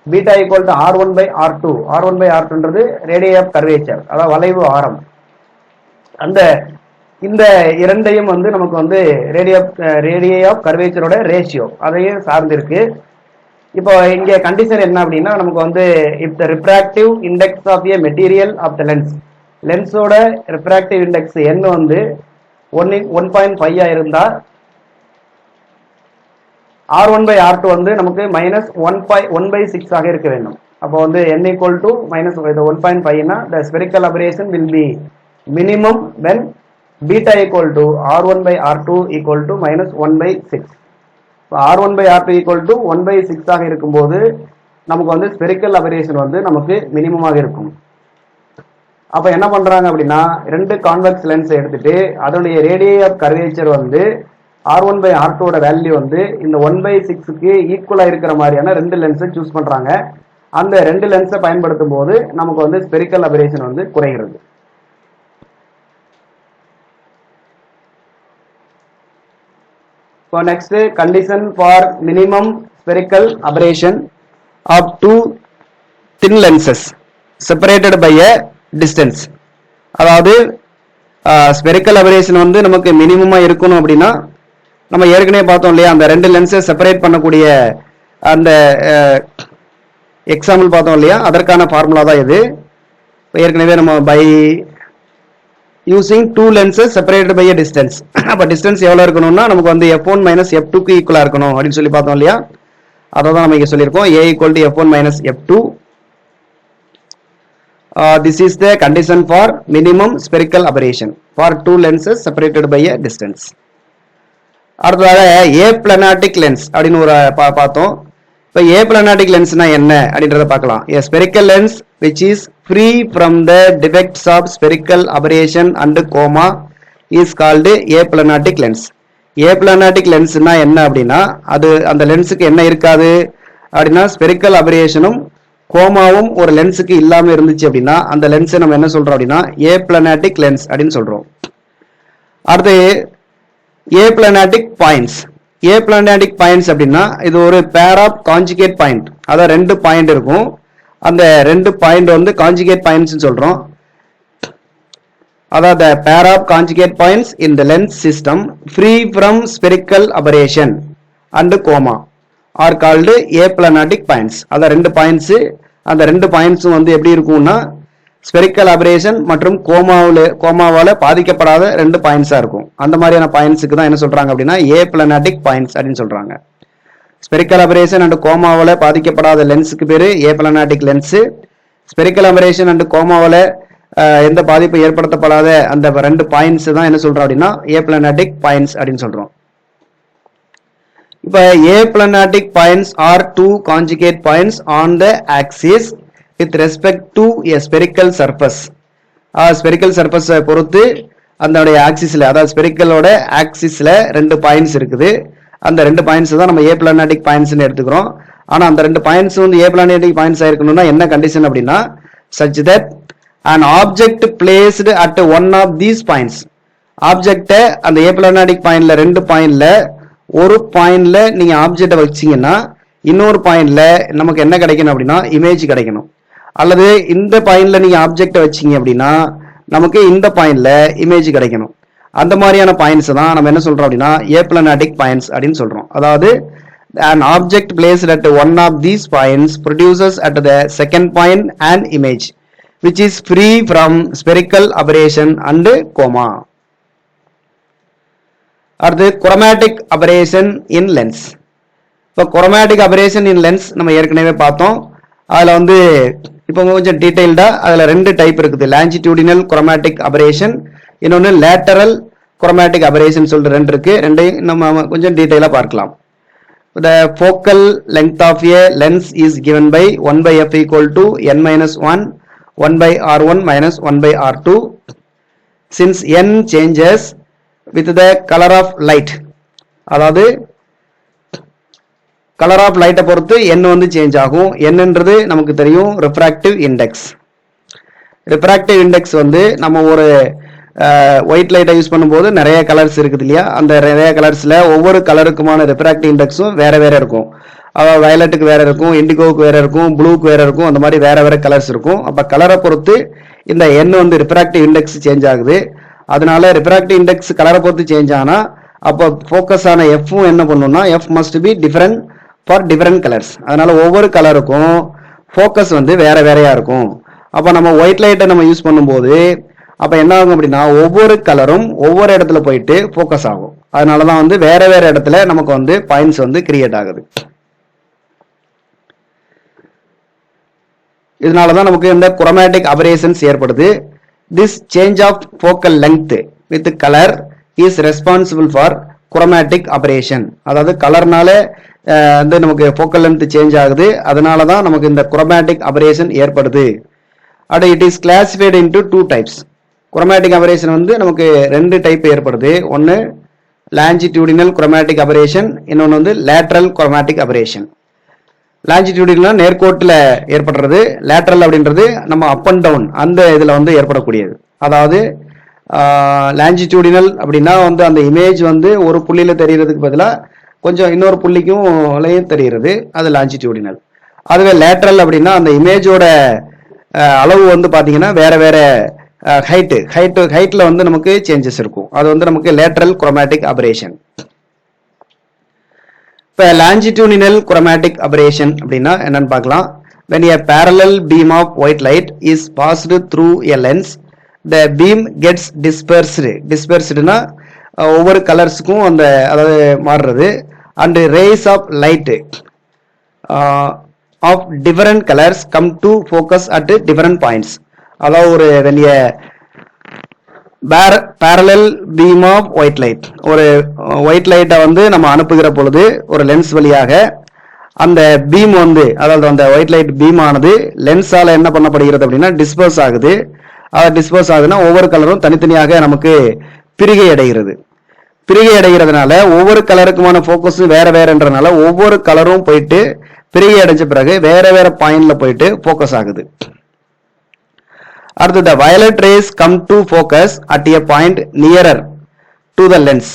பீட்டா = r1/r2. r1/r2ன்றது ரேடியை ஆஃப் கர்வேச்சர் அதாவது வளைவு ஆரம். அந்த இந்த இரண்டையும் வந்து நமக்கு வந்து ரேடியை ஆஃப் கர்வேச்சரோட ரேஷியோ அதையும் சார்ந்திருக்கு. இப்போ இங்க கண்டிஷன் என்ன அப்படின்னா நமக்கு வந்து if the refractive index of a material of the லென்ஸோட ரிஃப்ராக்டிவ் இண்டெக்ஸ் n வந்து 1.5 இருந்தா r1/r2 வந்து நமக்கு -1/6 ஆக இருக்க வேண்டும். அப்போ வந்து n = -1.5னா the spherical aberration will be minimum when beta = r1/r2 = -1/6. r1/r2 = 1/6 ஆக இருக்கும்போது நமக்கு வந்து ஸ்பெரிக்கல் அபரேஷன் வந்து நமக்கு மினிமமாக இருக்கும். அப்ப என்ன பண்றாங்க அப்படின்னா ரெண்டு கான்வெக்ஸ் லென்ஸ் எடுத்துட்டு அதனுடைய ரேடியை ஆஃப் கர்வேச்சர் வந்து r1/r2 வேல்யூ வந்து இந்த 1/6க்கு ஈக்குவலா இருக்கிற மாதிரியான ரெண்டு லென்ஸை சூஸ் பண்றாங்க. அந்த ரெண்டு லென்ஸை பயன்படுத்தும் போது நமக்கு வந்து ஸ்பெரிக்கல் அபரேஷன் வந்து குறைகிறது. So next condition for minimum spherical aberration of two thin lenses separated by a distance. அதாவது ஸ்பெரிக்கல் அபரேஷன் வந்து நமக்கு மினிமமா இருக்கணும் அப்படின்னா நம்ம ஏற்கனவே பார்த்தோம் இல்லையா அந்த ரெண்டு லென்ஸை செப்பரேட் பண்ணக்கூடிய அந்த எக்ஸாம்பிள் பார்த்தோம் இல்லையா அதற்கான ஃபார்முலா தான் இது. ஏற்கனவே நம்ம by using two lenses separated by a distance. அப்போ டிஸ்டன்ஸ் எவ்வளோ இருக்கணும்னா நமக்கு வந்து f1 - f2க்கு ஈக்குவலாக இருக்கணும் அப்படின்னு சொல்லி பார்த்தோம் இல்லையா அதை தான் நம்ம இங்கே சொல்லியிருக்கோம். a = f1 - f2. This is the condition for minimum spherical aberration for two lenses separated by a distance. அடுத்ததாக aplanatic lens அப்படின்னு ஒரு பார்த்தோம். இப்போ aplanatic lensனா என்ன அப்படின்றத பார்க்கலாம். A spherical lens which is free from the defects of spherical aberration and coma is called aplanatic lens. aplanatic lensனா என்ன அப்படின்னா அது அந்த லென்ஸுக்கு என்ன இருக்காது அப்படின்னா ஸ்பெரிக்கல் அபரேஷனும் கோமாவும் ஒரு லென்ஸுக்கு இல்லாம இருந்துச்சு அப்படின்னா அந்த லென்ஸை நம்ம என்ன சொல்றோம் அப்படின்னா ஏப்ளனாட்டிக் லென்ஸ் அப்படின்னு சொல்றோம். அடுத்து ஏப்ளனாட்டிக் பாயிண்ட்ஸ். ஏப்ளனாட்டிக் பாயிண்ட்ஸ் அப்படின்னா இது ஒரு பேர் ஆஃப் கான்ஜுகேட் பாயிண்ட், அதாவது ரெண்டு பாயிண்ட் இருக்கும், அந்த ரெண்டு பாயிண்ட் வந்து கான்ஜுகேட் பாயிண்ட்ஸ் சொல்றோம். அதாவது pair of conjugate points in the lens system free from spherical aberration and coma are called aplanatic points. அத ரெண்டு பாயிண்ட்ஸ், அந்த ரெண்டு பாயிண்ட்ஸும் வந்து எப்படி இருக்கும்னா ஸ்பெரிக்கல் அபரேஷன் மற்றும் கோமாவால பாதிக்கப்படாத ரெண்டு பாயிண்ட்ஸா இருக்கும். அந்த மாதிரியான பாயிண்ட்ஸுக்கு தான் என்ன சொல்றாங்க அப்படின்னா ஏப்ளனாட்டிக் பாயிண்ட்ஸ் அப்படின்னு சொல்றாங்க. ஸ்பெரிக்கல் அபரேஷன் அண்ட் கோமாவால பாதிக்கப்படாத லென்ஸுக்கு பேரு ஏப்ளனாட்டிக் லென்ஸ். ஸ்பெரிக்கல் அபரேஷன் அண்ட் கோமாவால எந்த பாதிப்பு ஏற்படுத்தப்படாத அந்த ரெண்டு பாயிண்ட்ஸ் தான் என்ன சொல்றோம் அப்படின்னா ஏப்ளனாட்டிக் பாயிண்ட்ஸ் அப்படின்னு சொல்றோம். இப்ப aplanatic points are two conjugate points on the axis with respect to a spherical surface. Spherical சர்ஃபஸை பொறுத்து அதனுடைய ஆக்சிஸ்ல, அதாவது ஸ்பெரிக்கலோட ஆக்சிஸ்ல ரெண்டு பாயிண்ட்ஸ் இருக்குது. அந்த ரெண்டு பாயிண்ட்ஸ் தான் நம்ம ஏப்ளனாட்டிக் பாயிண்ட்ஸ்னு எடுத்துக்கிறோம். ஆனா அந்த ரெண்டு பாயிண்ட்ஸ் வந்து ஏப்ளனாட்டிக் பாயிண்ட்ஸ் இருக்கணும்னா என்ன கண்டிஷன் அப்படின்னா such that an object placed at one of these points. ஆப்ஜெக்ட அந்த ஏப்ளனாட்டிக் பாயிண்ட்ல ரெண்டு பாயிண்ட்ல ஒரு பாயிண்ட்ல நீங்க ஆப்ஜெக்ட வச்சீங்கன்னா இன்னொரு பாயிண்ட்ல நமக்கு என்ன கிடைக்கணும் அப்படின்னா இமேஜ் கிடைக்கணும். அல்லது இந்த பாயிண்ட்ல நீங்க ஆப்ஜெக்ட வச்சீங்க அப்படின்னா நமக்கு இந்த பாயிண்ட்ல இமேஜ் கிடைக்கணும். அந்த மாதிரியான பாயிண்ட்ஸ் தான் நம்ம என்ன சொல்றோம் அப்படின்னா ஏப்ளனாட்டிக் பாயிண்ட்ஸ் அப்படின்னு சொல்றோம். அதாவது an object placed at one of these points produces at the second point an image which is free from spherical aberration and coma. அடுத்து chromatic aberration in lens. இப்போ chromatic aberration in lens நம்ம ஏற்கனவே பார்த்தோம். அதில் வந்து இப்போ கொஞ்சம் டீடைல்டா அதில் ரெண்டு டைப் இருக்குது. லாஞ்சிடியூடினல் chromatic aberration, இன்னொன்று லேட்டரல் chromatic aberration சொல்லிட்டு ரெண்டு இருக்கு. ரெண்டையும் நம்ம கொஞ்சம் டீடைலா பார்க்கலாம். The focal length of a lens is given by 1 by f equal to n minus 1 1 by r1 minus 1 by r2. Since n changes with the color of light, அதாவது colour of லைட்டை பொறுத்து n வந்து change ஆகும். என்னன்றது நமக்கு தெரியும் refractive index. Refractive index வந்து நம்ம ஒரு ஒயிட் லைட்டை யூஸ் பண்ணும்போது நிறைய கலர்ஸ் இருக்குது இல்லையா, அந்த நிறைய கலர்ஸ்ல ஒவ்வொரு கலருக்குமான ரிஃப்ராக்டிவ் இண்டெக்ஸும் வேற வேற இருக்கும். அதாவது வயலட்டுக்கு வேற இருக்கும், இண்டிகோவுக்கு வேற இருக்கும், ப்ளூக்கு வேற இருக்கும், அந்த மாதிரி வேற வேற கலர்ஸ் இருக்கும். அப்ப கலரை பொறுத்து இந்த எண் வந்து ரிஃப்ராக்டிவ் இண்டெக்ஸ் சேஞ்ச் ஆகுது. அதனால ரிஃப்ராக்டிவ் இண்டெக்ஸ் கலரை பொறுத்து சேஞ்ச் ஆனா அப்போ ஃபோக்கஸ் ஆன எஃப்பும் என்ன பண்ணும்னா F must be different for different colours. அதனால ஒவ்வொரு கலருக்கும் ஃபோக்கஸ் வந்து வேற வேறையா இருக்கும். அப்போ நம்ம ஒயிட் லைட்டை நம்ம யூஸ் பண்ணும்போது அப்ப என்ன ஆகும் அப்படின்னா ஒவ்வொரு கலரும் ஒவ்வொரு இடத்துல போயிட்டு ஃபோக்கஸ் ஆகும். அதனாலதான் வந்து வேற வேற இடத்துல நமக்கு வந்து பாயிண்ட்ஸ் வந்து கிரியேட் ஆகுது. இதனாலதான் நமக்கு இந்த chromatic aberrations ஏற்படுது. This change of focal length with color is responsible for chromatic aberration. அதாவது கலர்னால வந்து நமக்கு focal length சேஞ்ச் ஆகுது. அதனாலதான் நமக்கு இந்த chromatic aberration ஏற்படுது. அது it is classified into two types. chromatic aberration வந்து நமக்கு ரெண்டு டைப் ஏற்படுது. ஒன்னு longitudinal chromatic aberration, இன்னொன்னு வந்து lateral chromatic aberration. லாஞ்சிடியூடினல் நேர்கோட்டில் ஏற்படுறது, லேட்டரல் அப்படின்றது நம்ம அப் அண்ட் டவுன் அந்த இதுல வந்து ஏற்படக்கூடியது. அதாவது லாஞ்சிடியூடினல் அப்படின்னா வந்து அந்த இமேஜ் வந்து ஒரு புள்ளியில தெரியறதுக்கு பதிலாக கொஞ்சம் இன்னொரு புள்ளிக்கும் தெரிகிறது, அது லாஞ்சிடியூடினல். அதுவே லேட்டரல் அப்படின்னா அந்த இமேஜோட அளவு வந்து பாத்தீங்கன்னா வேற வேற ஹைட்ல வந்து நமக்கு சேஞ்சஸ் இருக்கும். அது வந்து நமக்கு லேட்டரல் chromatic aberration. இப்போ longitudinal chromatic aberration அப்படின்னா என்னன்னு பார்க்கலாம். when a parallel beam of white light is passed through a lens, the beam gets dispersed-னா ஒவ்வொரு கலர்ஸுக்கும் அந்த அதாவது மாறுறது, and rays of light of different colors come to focus at different points. அதாவது ஒரு when a parallel beam of white light. ஒரு white light வந்து நம்ம அனுப்புகிற பொழுது ஒரு லென்ஸ் வழியாக அந்த பீம் வந்து, அதாவது அந்த ஒயிட் லைட் பீம் ஆனது லென்ஸால என்ன பண்ணப்படுகிறது அப்படின்னா டிஸ்பர்ஸ் ஆகுது. டிஸ்பர்ஸ் ஆகுதுன்னா ஒவ்வொரு கலரும் தனித்தனியாக நமக்கு பிரிகை அடைகிறது. பிரிகை அடைகிறதுனால ஒவ்வொரு கலருக்குமான ஃபோக்கஸும் வேற வேறன்றனால ஒவ்வொரு கலரும் போயிட்டு பிரிகை அடைஞ்ச பிறகு வேற வேற பாயிண்ட்ல போயிட்டு ஃபோக்கஸ் ஆகுது. அடுத்து the violet rays come to focus at a point nearer to the lens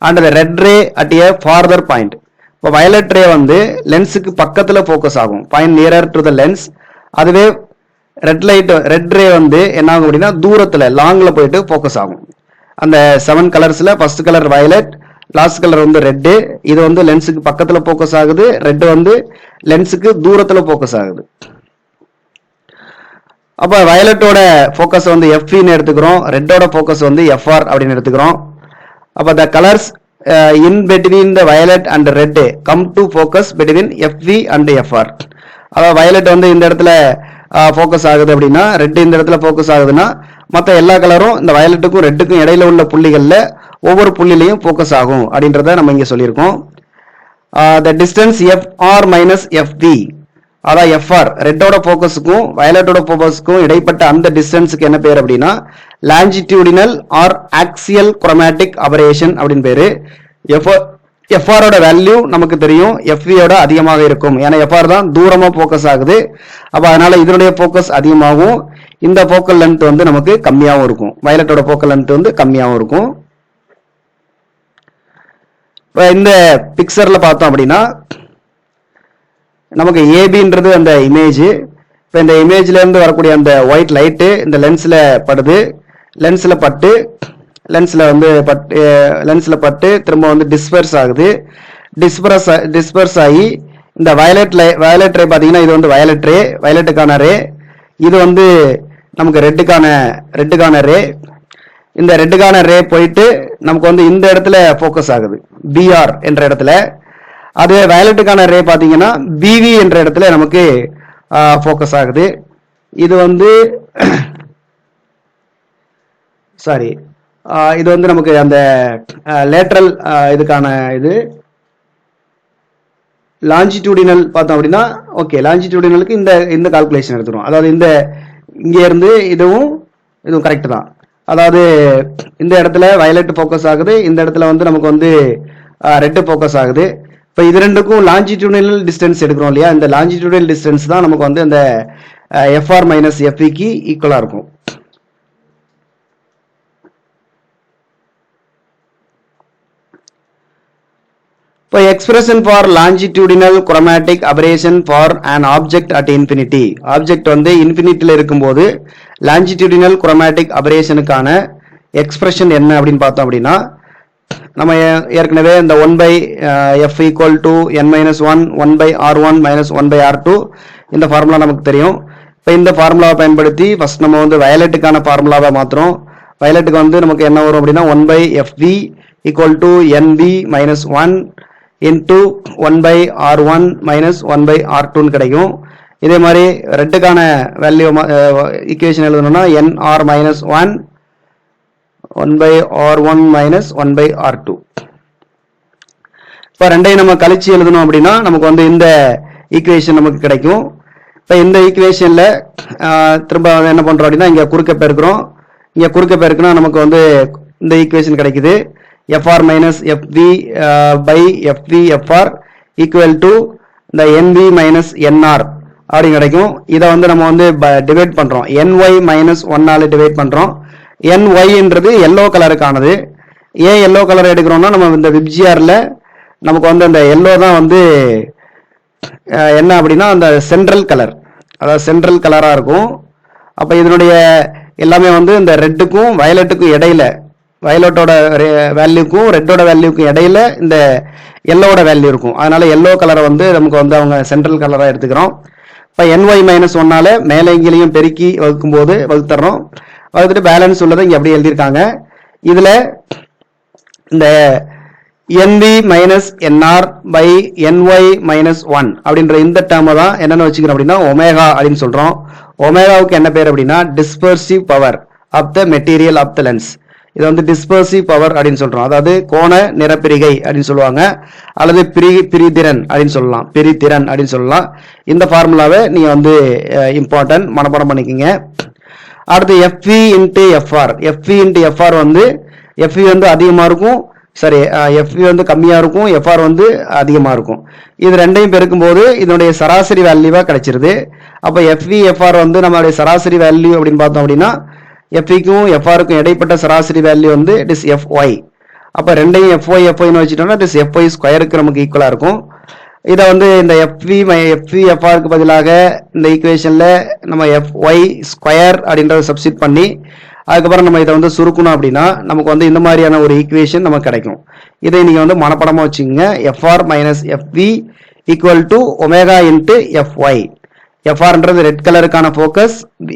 and the red ray at a farther point. இப்போ violet ray வந்து லென்ஸுக்கு பக்கத்துல ஃபோக்கஸ் ஆகும், point nearer to the lens. அதுவே ரெட் ரே வந்து என்ன ஆகும் அப்படின்னா தூரத்துல லாங்ல போயிட்டு ஃபோக்கஸ் ஆகும். அந்த 7 கலர்ஸ்ல first colour violet, last colour வந்து ரெட்டு. இது வந்து லென்ஸுக்கு பக்கத்துல ஃபோக்கஸ் ஆகுது, ரெட் வந்து லென்ஸுக்கு தூரத்துல ஃபோக்கஸ் ஆகுது. அப்ப வயலட்டோட ஃபோக்கஸ் வந்து எஃப்இன்னு எடுத்துக்கிறோம், ரெட்டோட ஃபோக்கஸ் வந்து எஃப்ஆர் அப்படின்னு எடுத்துக்கிறோம். அப்ப the colours in between the violet and red come to focus between FV and FR. அதாவது வயலட் வந்து இந்த இடத்துல ஃபோக்கஸ் ஆகுது அப்படின்னா, ரெட் இந்த இடத்துல ஃபோக்கஸ் ஆகுதுன்னா மற்ற எல்லா கலரும் இந்த வயலட்டுக்கும் ரெட்டுக்கும் இடையில உள்ள புள்ளிகள்ல ஒவ்வொரு புள்ளிலையும் ஃபோக்கஸ் ஆகும் அப்படின்றத நம்ம இங்க சொல்லியிருக்கோம். The distance FR minus FV, அதான் எஃப்ஆர் ரெட்டோட ஃபோக்கஸுக்கும் வயலட்டோட ஃபோக்கஸுக்கும் இடைப்பட்ட அந்த டிஸ்டன்ஸுக்கு என்ன பேர் அப்படின்னா longitudinal or axial chromatic aberration அப்படின்னு பேரு. எஃப்ஆரோட வேல்யூ நமக்கு தெரியும் எஃப்வியோட அதிகமாக இருக்கும், ஏன்னா எஃப்ஆர் தான் தூரமா ஃபோக்கஸ் ஆகுது. அப்ப அதனால இதனுடைய ஃபோக்கஸ் அதிகமாகவும் இந்த ஃபோக்கல் லென்த் வந்து நமக்கு கம்மியாகவும் இருக்கும், வயலட்டோட ஃபோக்கல் லென்த் வந்து கம்மியாகவும் இருக்கும். இந்த பிக்சர்ல பார்த்தோம் அப்படின்னா நமக்கு ஏபின்றது அந்த இமேஜ். இப்போ இந்த இமேஜ்ல இருந்து வரக்கூடிய அந்த ஒயிட் லைட்டு இந்த லென்ஸ்ல படுது, லென்ஸ்ல பட்டு திரும்ப வந்து டிஸ்பர்ஸ் ஆகுது. டிஸ்பர்ஸ் ஆகி இந்த வயலட் ரே பார்த்தீங்கன்னா இது வந்து வயலட்டுக்கான ரே, இது வந்து நமக்கு ரெட்டுக்கான ரே. இந்த ரெட்டுக்கான ரே போயிட்டு நமக்கு வந்து இந்த இடத்துல ஃபோக்கஸ் ஆகுது பிஆர் என்ற இடத்துல. அது வயலட்டுக்கான ரே பார்த்தீங்கன்னா பிவி என்ற இடத்துல நமக்கு ஃபோக்கஸ் ஆகுது. இது வந்து இது வந்து நமக்கு அந்த லேட்ரல் இதுக்கான இது லாஞ்சிடியூடினல் பார்த்தோம் அப்படின்னா ஓகே, லாஞ்சிடியூடினலுக்கு இந்த கால்குலேஷன் எடுத்துரும். அதாவது இங்க இருந்து இதுவும் கரெக்ட் தான். அதாவது இந்த இடத்துல வயலட் ஃபோக்கஸ் ஆகுது, இந்த இடத்துல வந்து நமக்கு வந்து ரெட் ஃபோக்கஸ் ஆகுது. இப்போ இது ரெண்டுக்கும் லாஞ்சிடியூடினல் டிஸ்டன்ஸ் எடுக்கிறோம் இல்லையா, இந்த லாஞ்சிடியூடினல் டிஸ்டன்ஸ் தான் நமக்கு வந்து இந்த எஃப்ஆர் மைனஸ் எஃப்இக்கு ஈக்குவலா இருக்கும். இப்போ expression for longitudinal chromatic aberration for an object at infinity. Object வந்து இன்ஃபினிட்டில இருக்கும்போது லாஞ்சிடியூடினல் குரோமேட்டிக் அபரேஷனுக்கான எக்ஸ்பிரஷன் என்ன அப்படின்னு பார்த்தோம் அப்படின்னா, நம்ம ஏற்கனவே இந்த 1/f equal to n-1 1/r1 minus 1/r2 இந்த ஃபார்முலா நமக்கு தெரியும். இப்போ இந்த ஃபார்முலாவை பயன்படுத்தி ஃபர்ஸ்ட் நம்ம வந்து வயலட்டுக்கான ஃபார்முலாவை மாத்திரம். வயலட்டுக்கு வந்து நமக்கு என்ன வரும் அப்படின்னா 1/fv equal to nb minus 1 into 1/r1 minus 1/r2 கிடைக்கும். இதே மாதிரி ரெட்டுக்கான வேல்யூ ஈக்குவேஷன் எழுதணும்னா nr minus 1 1/r1 minus 1/r2. இப்போ ரெண்டையும் நம்ம கழிச்சு எழுதணும் அப்படின்னா நமக்கு வந்து இந்த ஈக்குவேஷன் நமக்கு கிடைக்கும். இப்போ இந்த ஈக்குவேஷன்ல திரும்ப என்ன பண்றோம் அப்படின்னா இங்க குறுக்க பெருக்கிறோம். இங்க குறுக்க பெருக்குனா நமக்கு வந்து இந்த ஈக்குவேஷன் கிடைக்குது. FR minus FV by FV FR equal to இந்த என்வி மைனஸ் என்ஆர் அப்படி கிடைக்கும். இதை வந்து நம்ம வந்து டிவைட் பண்றோம், என்ஒய் மைனஸ் 1ஆல டிவைட் பண்றோம். என்ஒய்ன்றது எல்லோ கலருக்கானது. ஏன் எல்லோ கலர் எடுக்கிறோம்னா நம்ம இந்த விப்ஜிஆர்ல நமக்கு வந்து அந்த எல்லோ தான் வந்து என்ன அப்படின்னா அந்த சென்ட்ரல் கலர், அதாவது சென்ட்ரல் கலரா இருக்கும். அப்ப இதனுடைய எல்லாமே வந்து இந்த ரெட்டுக்கும் வயலட்டுக்கும் இடையில, வயலட்டோட வேல்யூக்கும் ரெட்டோட வேல்யூக்கும் இடையில இந்த எல்லோட வேல்யூ இருக்கும். அதனால எல்லோ கலரை வந்து நமக்கு வந்து அவங்க சென்ட்ரல் கலரா எடுத்துக்கிறோம். இப்ப என்ஒய் மைனஸ் 1ஆல மேலே இங்கேயும் பெருக்கி வகுக்கும் போது வகுத்துறோம். வகுத்துட்டு பேலன்ஸ் உள்ளதை இங்க அப்படியே எழுதியிருக்காங்க. இதுல இந்த NV minus NR by NY minus 1 அப்படின்ற இந்த டேர்மை தான் என்னென்ன வச்சுக்கிறோம் அப்படின்னா ஒமேகா அப்படின்னு சொல்றோம். ஒமேகாவுக்கு என்ன பேர் அப்படின்னா dispersive power, of the material of the lens. இதை வந்து டிஸ்பர்சிவ் பவர் அப்படின்னு சொல்றோம். அதாவது கோண நிறப்பிரிகை அப்படின்னு சொல்லுவாங்க, அல்லது பிரிதிறன் அப்படின்னு சொல்லலாம், பிரிதிறன் அப்படின்னு சொல்லலாம். இந்த ஃபார்முலாவை நீங்க வந்து இம்பார்ட்டன்ட் மனப்பாடம் பண்ணிக்கோங்க. அடுத்து FV into FR. FV into FR வந்து எஃப்வி வந்து அதிகமாக இருக்கும், சரி எஃப்வி வந்து கம்மியாக இருக்கும், எஃப்ஆர் வந்து அதிகமாக இருக்கும். இது ரெண்டையும் பெருக்கும்போது இதனுடைய சராசரி வேல்யூவாக கிடைச்சிருது. அப்போ எஃப்வி எஃப்ஆர் வந்து நம்மளுடைய சராசரி வேல்யூ அப்படின்னு பார்த்தோம் அப்படின்னா எஃப்இக்கும் எஃப்ஆருக்கும் இடைப்பட்ட சராசரி வேல்யூ வந்து இட் இஸ் எஃப்ஒய். அப்போ ரெண்டையும் எஃப்ஒய்னு வச்சுட்டோம்னா இட் இஸ் எஃப்ஒய் ஸ்கொயருக்கு நமக்கு ஈக்குவலாக இருக்கும். இதை வந்து இந்த எஃப்வி எஃப்ஆருக்கு பதிலாக இந்த ஈக்குவேஷனில் நம்ம எஃப்ஒய் ஸ்கொயர் அப்படின்றத சப்ஸ்டிட் பண்ணி அதுக்கப்புறம் நம்ம இதை வந்து சுருக்கணும் அப்படின்னா நமக்கு வந்து இந்த மாதிரியான ஒரு ஈக்குவேஷன் நமக்கு கிடைக்கும். இதை நீங்கள் வந்து மனப்படமாக வச்சுக்கோங்க. FR minus FV equal to omega into FY. எஃப்ஆர்ன்றது ரெட் கலருக்கான ஃபோக்கஸ்,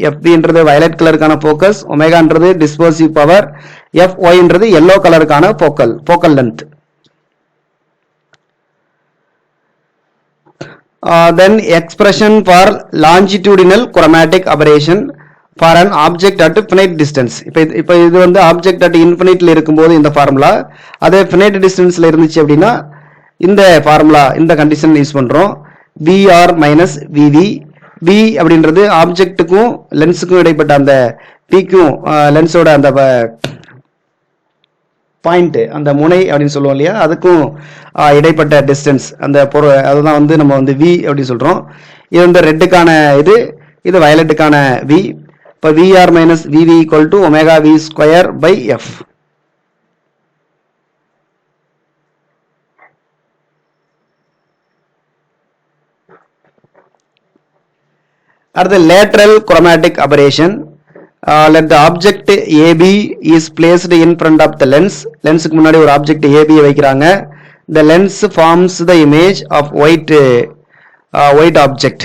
எஃப்பின்றது வயலட் கலருக்கான ஃபோக்கஸ், ஒமேகான்றது டிஸ்பர்சிவ் பவர், எஃப்ஒய்ன்றது எல்லோ கலருக்கான focal length. Then expression for longitudinal chromatic aberration for an object at finite distance. இப்போ இது வந்து ஆப்ஜெக்ட் அட் இன்ஃபினிட்ல இருக்கும்போது இந்த ஃபார்முலா, அதே finite distanceல இருந்துச்சு அப்படின்னா இந்த ஃபார்முலா, இந்த கண்டிஷன் யூஸ் பண்றோம். VR minus VV. வி அப்படின்றது ஆப்ஜெக்ட்டுக்கும் லென்ஸுக்கும் இடைப்பட்ட அந்த பிக்கும் லென்ஸோட அந்த பாயிண்ட், அந்த முனை அப்படின்னு சொல்லுவோம் இல்லையா, அதுக்கும் இடைப்பட்ட டிஸ்டன்ஸ் அந்த பொருள், அதுதான் வந்து நம்ம வந்து வி அப்படின்னு சொல்றோம். இது வந்து ரெட்டுக்கான இது வயலட்டுக்கான வி. இப்போ VR minus VV equal to omega V square by F. அடுத்து lateral chromatic aberration. Let the object AB is placed in front of the lens. லென்ஸுக்கு முன்னாடி ஒரு ஆப்ஜெக்ட் AB வைக்கிறாங்க. The lens forms the image of white object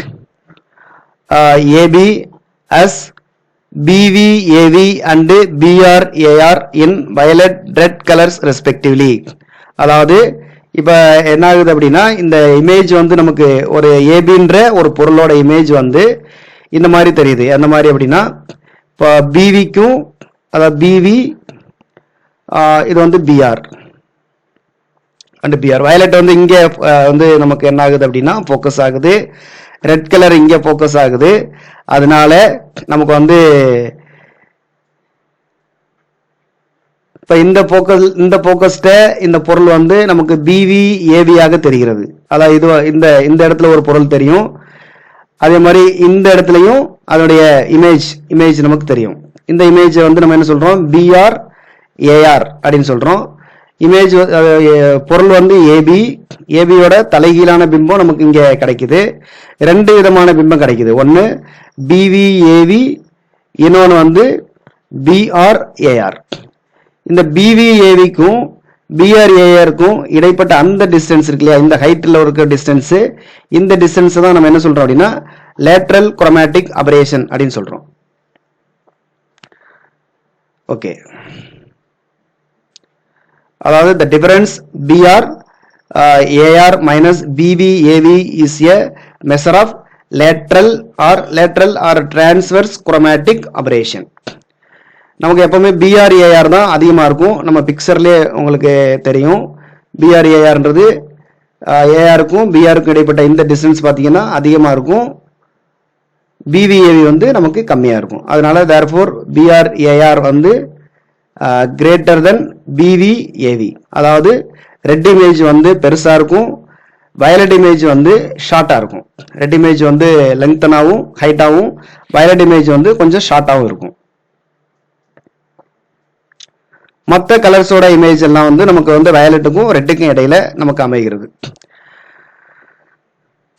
AB as BV AV and BR AR in violet red colors respectively. அதாவது இப்போ என்ன ஆகுது அப்படின்னா இந்த image வந்து நமக்கு ஒரு ஏபின்ற ஒரு பொருளோட இமேஜ் வந்து இந்த மாதிரி தெரியுது. அந்த மாதிரி அப்படின்னா இப்போ பிவிக்கும், அதாவது பிவி இது வந்து பிஆர் அண்ட் பிஆர். வயலட் வந்து இங்கே வந்து நமக்கு என்ன ஆகுது அப்படின்னா ஃபோக்கஸ் ஆகுது, ரெட் கலர் இங்கே ஃபோக்கஸ் ஆகுது. அதனால நமக்கு வந்து இப்போ இந்த ஃபோக்கஸ்ட இந்த பொருள் வந்து நமக்கு பிவி ஏவியாக தெரிகிறது. அதாவது இது இந்த இடத்துல ஒரு பொருள் தெரியும், அதே மாதிரி இந்த இடத்துலையும் அதனுடைய இமேஜ் நமக்கு தெரியும். இந்த இமேஜ் வந்து நம்ம என்ன சொல்றோம், பிஆர் ஏஆர் அப்படின்னு சொல்றோம். இமேஜ் பொருள் வந்து ஏபியோட தலைகீழான பிம்பம் நமக்கு இங்க கிடைக்குது. ரெண்டு விதமான பிம்பம் கிடைக்குது. ஒன்னு பிவி ஏவி, இன்னொன்று வந்து பிஆர் ஏஆர். இந்த பிவி ஏவிக்கும் பிஆர் ஏஆருக்கும் இடைப்பட்ட அந்த டிஸ்டன்ஸ் இருக்கு இல்லையா, இந்த ஹைட்ல இருக்க டிஸ்டன்ஸ், இந்த டிஸ்டன்ஸ் தான் நம்ம என்ன சொல்றோம் அப்படின்னா லேட்ரல் குரோமேட்டிக் அபரேஷன் அப்படின்னு சொல்றோம். ஓகே, அதாவது the difference BR AR minus BB AV is a measure of lateral or transverse chromatic aberration. நமக்கு எப்பவுமே பிஆர் ஏஆர் தான் அதிகமாக இருக்கும். நம்ம பிக்சர்லேயே உங்களுக்கு தெரியும், பிஆர் ஏஆர்ன்றது ஏஆருக்கும் பிஆருக்கும் இடைப்பட்ட இந்த டிஸ்டன்ஸ் பார்த்தீங்கன்னா அதிகமாக இருக்கும், பிவிஏவி வந்து நமக்கு கம்மியாக இருக்கும். அதனால தேர்ஃபோர் பிஆர் ஏஆர் வந்து கிரேட்டர் தென் பிவிஏவி. அதாவது ரெட் இமேஜ் வந்து பெருசாக இருக்கும், வயலட் இமேஜ் வந்து ஷார்ட்டாக இருக்கும். ரெட் இமேஜ் வந்து லெங்க்தனாகவும் ஹைட்டாகவும், வயலட் இமேஜ் வந்து கொஞ்சம் ஷார்ட்டாகவும் இருக்கும். மற்ற கலர்ஸோட இமேஜ் எல்லாம் வந்து நமக்கு வந்து வயலட்டுக்கும் ரெட்டுக்கும் இடையில நமக்கு அமைகிறது.